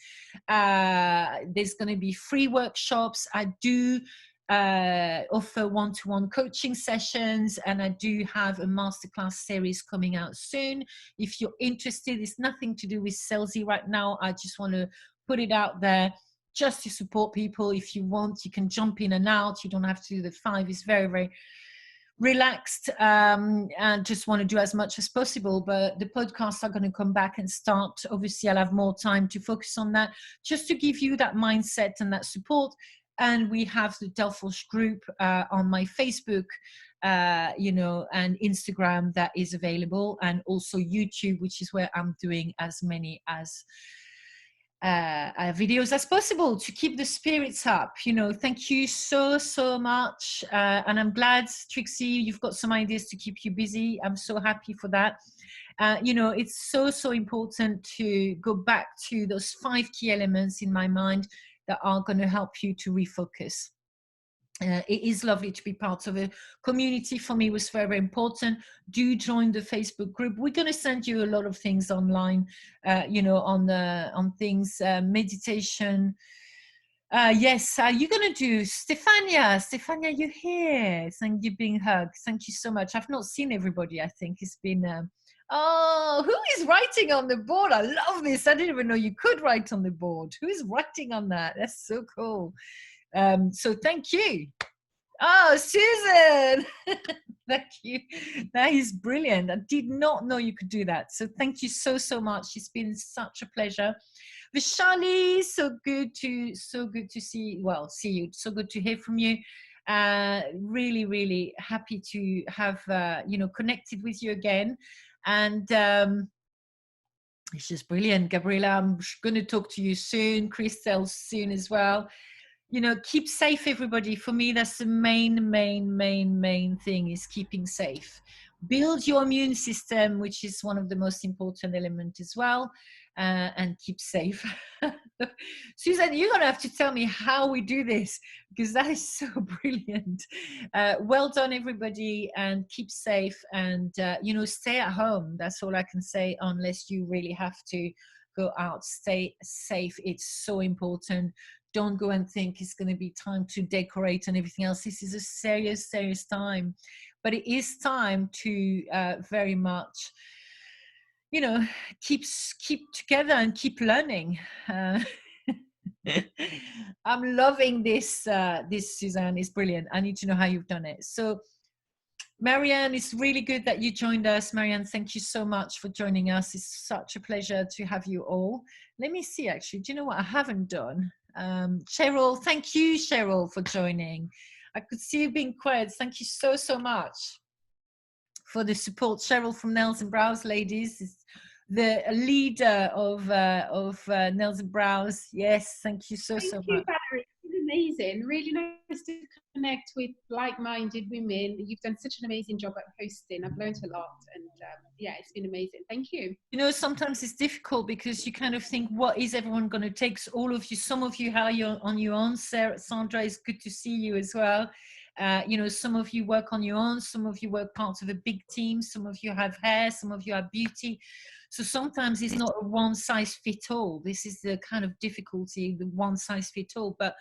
There's going to be free workshops. I do offer one-to-one coaching sessions, and I do have a masterclass series coming out soon. If you're interested, it's nothing to do with salesy right now. I just want to put it out there just to support people. If you want, you can jump in and out. You don't have to do the 5. It's very, very relaxed, and just want to do as much as possible. But the podcasts are going to come back and start. Obviously, I'll have more time to focus on that, just to give you that mindset and that support. And we have the Delforge group on my Facebook, you know, and Instagram that is available, and also YouTube, which is where I'm doing as many as videos as possible to keep the spirits up. You know, thank you so much, and I'm glad, Trixie, you've got some ideas to keep you busy. I'm so happy for that. You know, it's so important to go back to those 5 key elements in my mind that are going to help you to refocus. It is lovely to be part of a community. For me, it was very, very important. Do join the Facebook group. We're going to send you a lot of things online, you know, on things, meditation. Yes, you're going to do Stefania, you're here. Thank you, being hugged. Thank you so much. I've not seen everybody. I think it's been, oh, who is writing on the board? I love this. I didn't even know you could write on the board. Who is writing on that? That's so cool. So thank you. Oh, Susan, thank you. That is brilliant. I did not know you could do that. So thank you so, so much. It's been such a pleasure. Vishali, so good to see you. So good to hear from you. Really, really happy to have connected with you again. And it's just brilliant. Gabriela, I'm going to talk to you soon. Christelle soon as well. Keep safe, everybody. For me, that's the main thing, is keeping safe. Build your immune system, which is one of the most important elements as well, and keep safe. Susan, you're going to have to tell me how we do this, because that is so brilliant. Well done, everybody, and keep safe, and stay at home. That's all I can say, unless you really have to go out. Stay safe. It's so important. Don't go and think it's going to be time to decorate and everything else. This is a serious time, but it is time to very much, keep together and keep learning. I'm loving this. This, Suzanne, is brilliant. I need to know how you've done it. So, Marianne, it's really good that you joined us. Marianne, thank you so much for joining us. It's such a pleasure to have you all. Let me see, actually. Do you know what I haven't done? Cheryl, thank you, Cheryl, for joining. I could see you being quiet. Thank you so much for the support. Cheryl from Nails and Brows Ladies is the leader of Nails and Brows. Yes, thank you so much. Thank you, Valerie. It's been amazing. Really nice to connect with like-minded women. You've done such an amazing job at hosting. I've learned a lot, and yeah, it's been amazing. Thank you. Sometimes it's difficult because you kind of think, what is everyone going to take? So all of you, some of you, how you're on your own. Sandra, it's good to see you as well. Some of you work on your own, some of you work part of a big team, some of you have hair, some of you have beauty. So sometimes it's not a one size fit all. This is the kind of difficulty, the one size fit all. But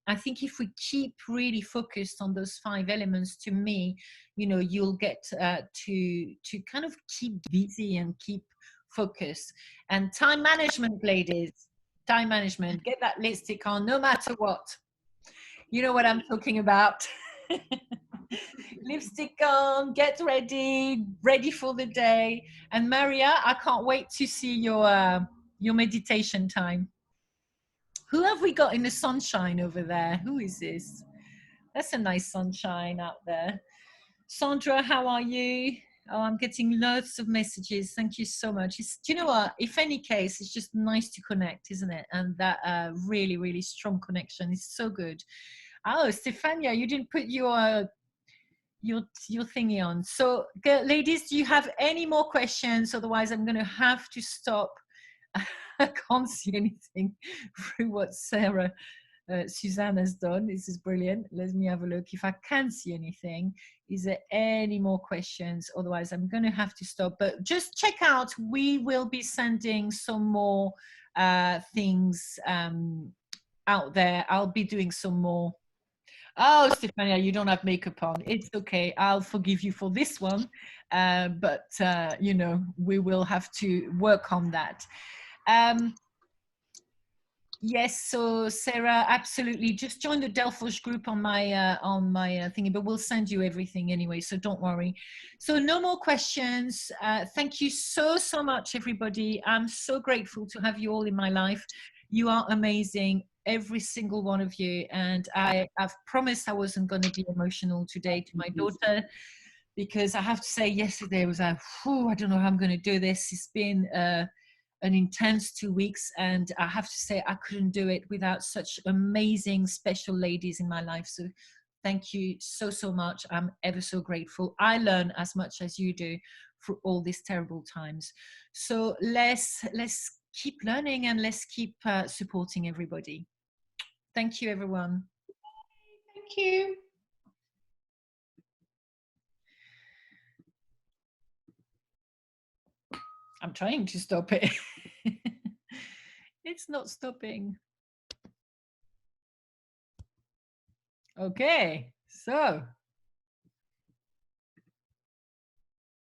I think if we keep really focused on those 5 elements, to me, you'll get to kind of keep busy and keep focused. And time management, ladies, time management, get that lipstick on no matter what. You know what I'm talking about. Lipstick on, get ready for the day. And Maria, I can't wait to see your meditation time. Who have we got in the sunshine over there? Who is this? That's a nice sunshine out there. Sandra, how are you? Oh, I'm getting loads of messages. Thank you so much. Do you know what? If any case, it's just nice to connect, isn't it? And that really strong connection is so good. Oh, Stefania, you didn't put your thingy on. So, ladies, do you have any more questions? Otherwise, I'm going to have to stop. I can't see anything through what Suzanne has done. This is brilliant. Let me have a look if I can see anything. Is there any more questions? Otherwise, I'm going to have to stop. But just check out. We will be sending some more things out there. I'll be doing some more. Oh, Stefania, you don't have makeup on. It's okay. I'll forgive you for this one. But we will have to work on that. Yes, so Sarah, absolutely. Just join the Delforge group on my thingy, but we'll send you everything anyway, so don't worry. So no more questions. Thank you so much, everybody. I'm so grateful to have you all in my life. You are amazing, every single one of you. And I've promised I wasn't going to be emotional today to my daughter, because I have to say yesterday was I don't know how I'm going to do this. It's been an intense 2 weeks, and I have to say I couldn't do it without such amazing special ladies in my life. So thank you so much. I'm ever so grateful. I learn as much as you do through all these terrible times. So let's keep learning, and let's keep supporting everybody. Thank you, everyone. Thank you. I'm trying to stop it. It's not stopping. Okay, so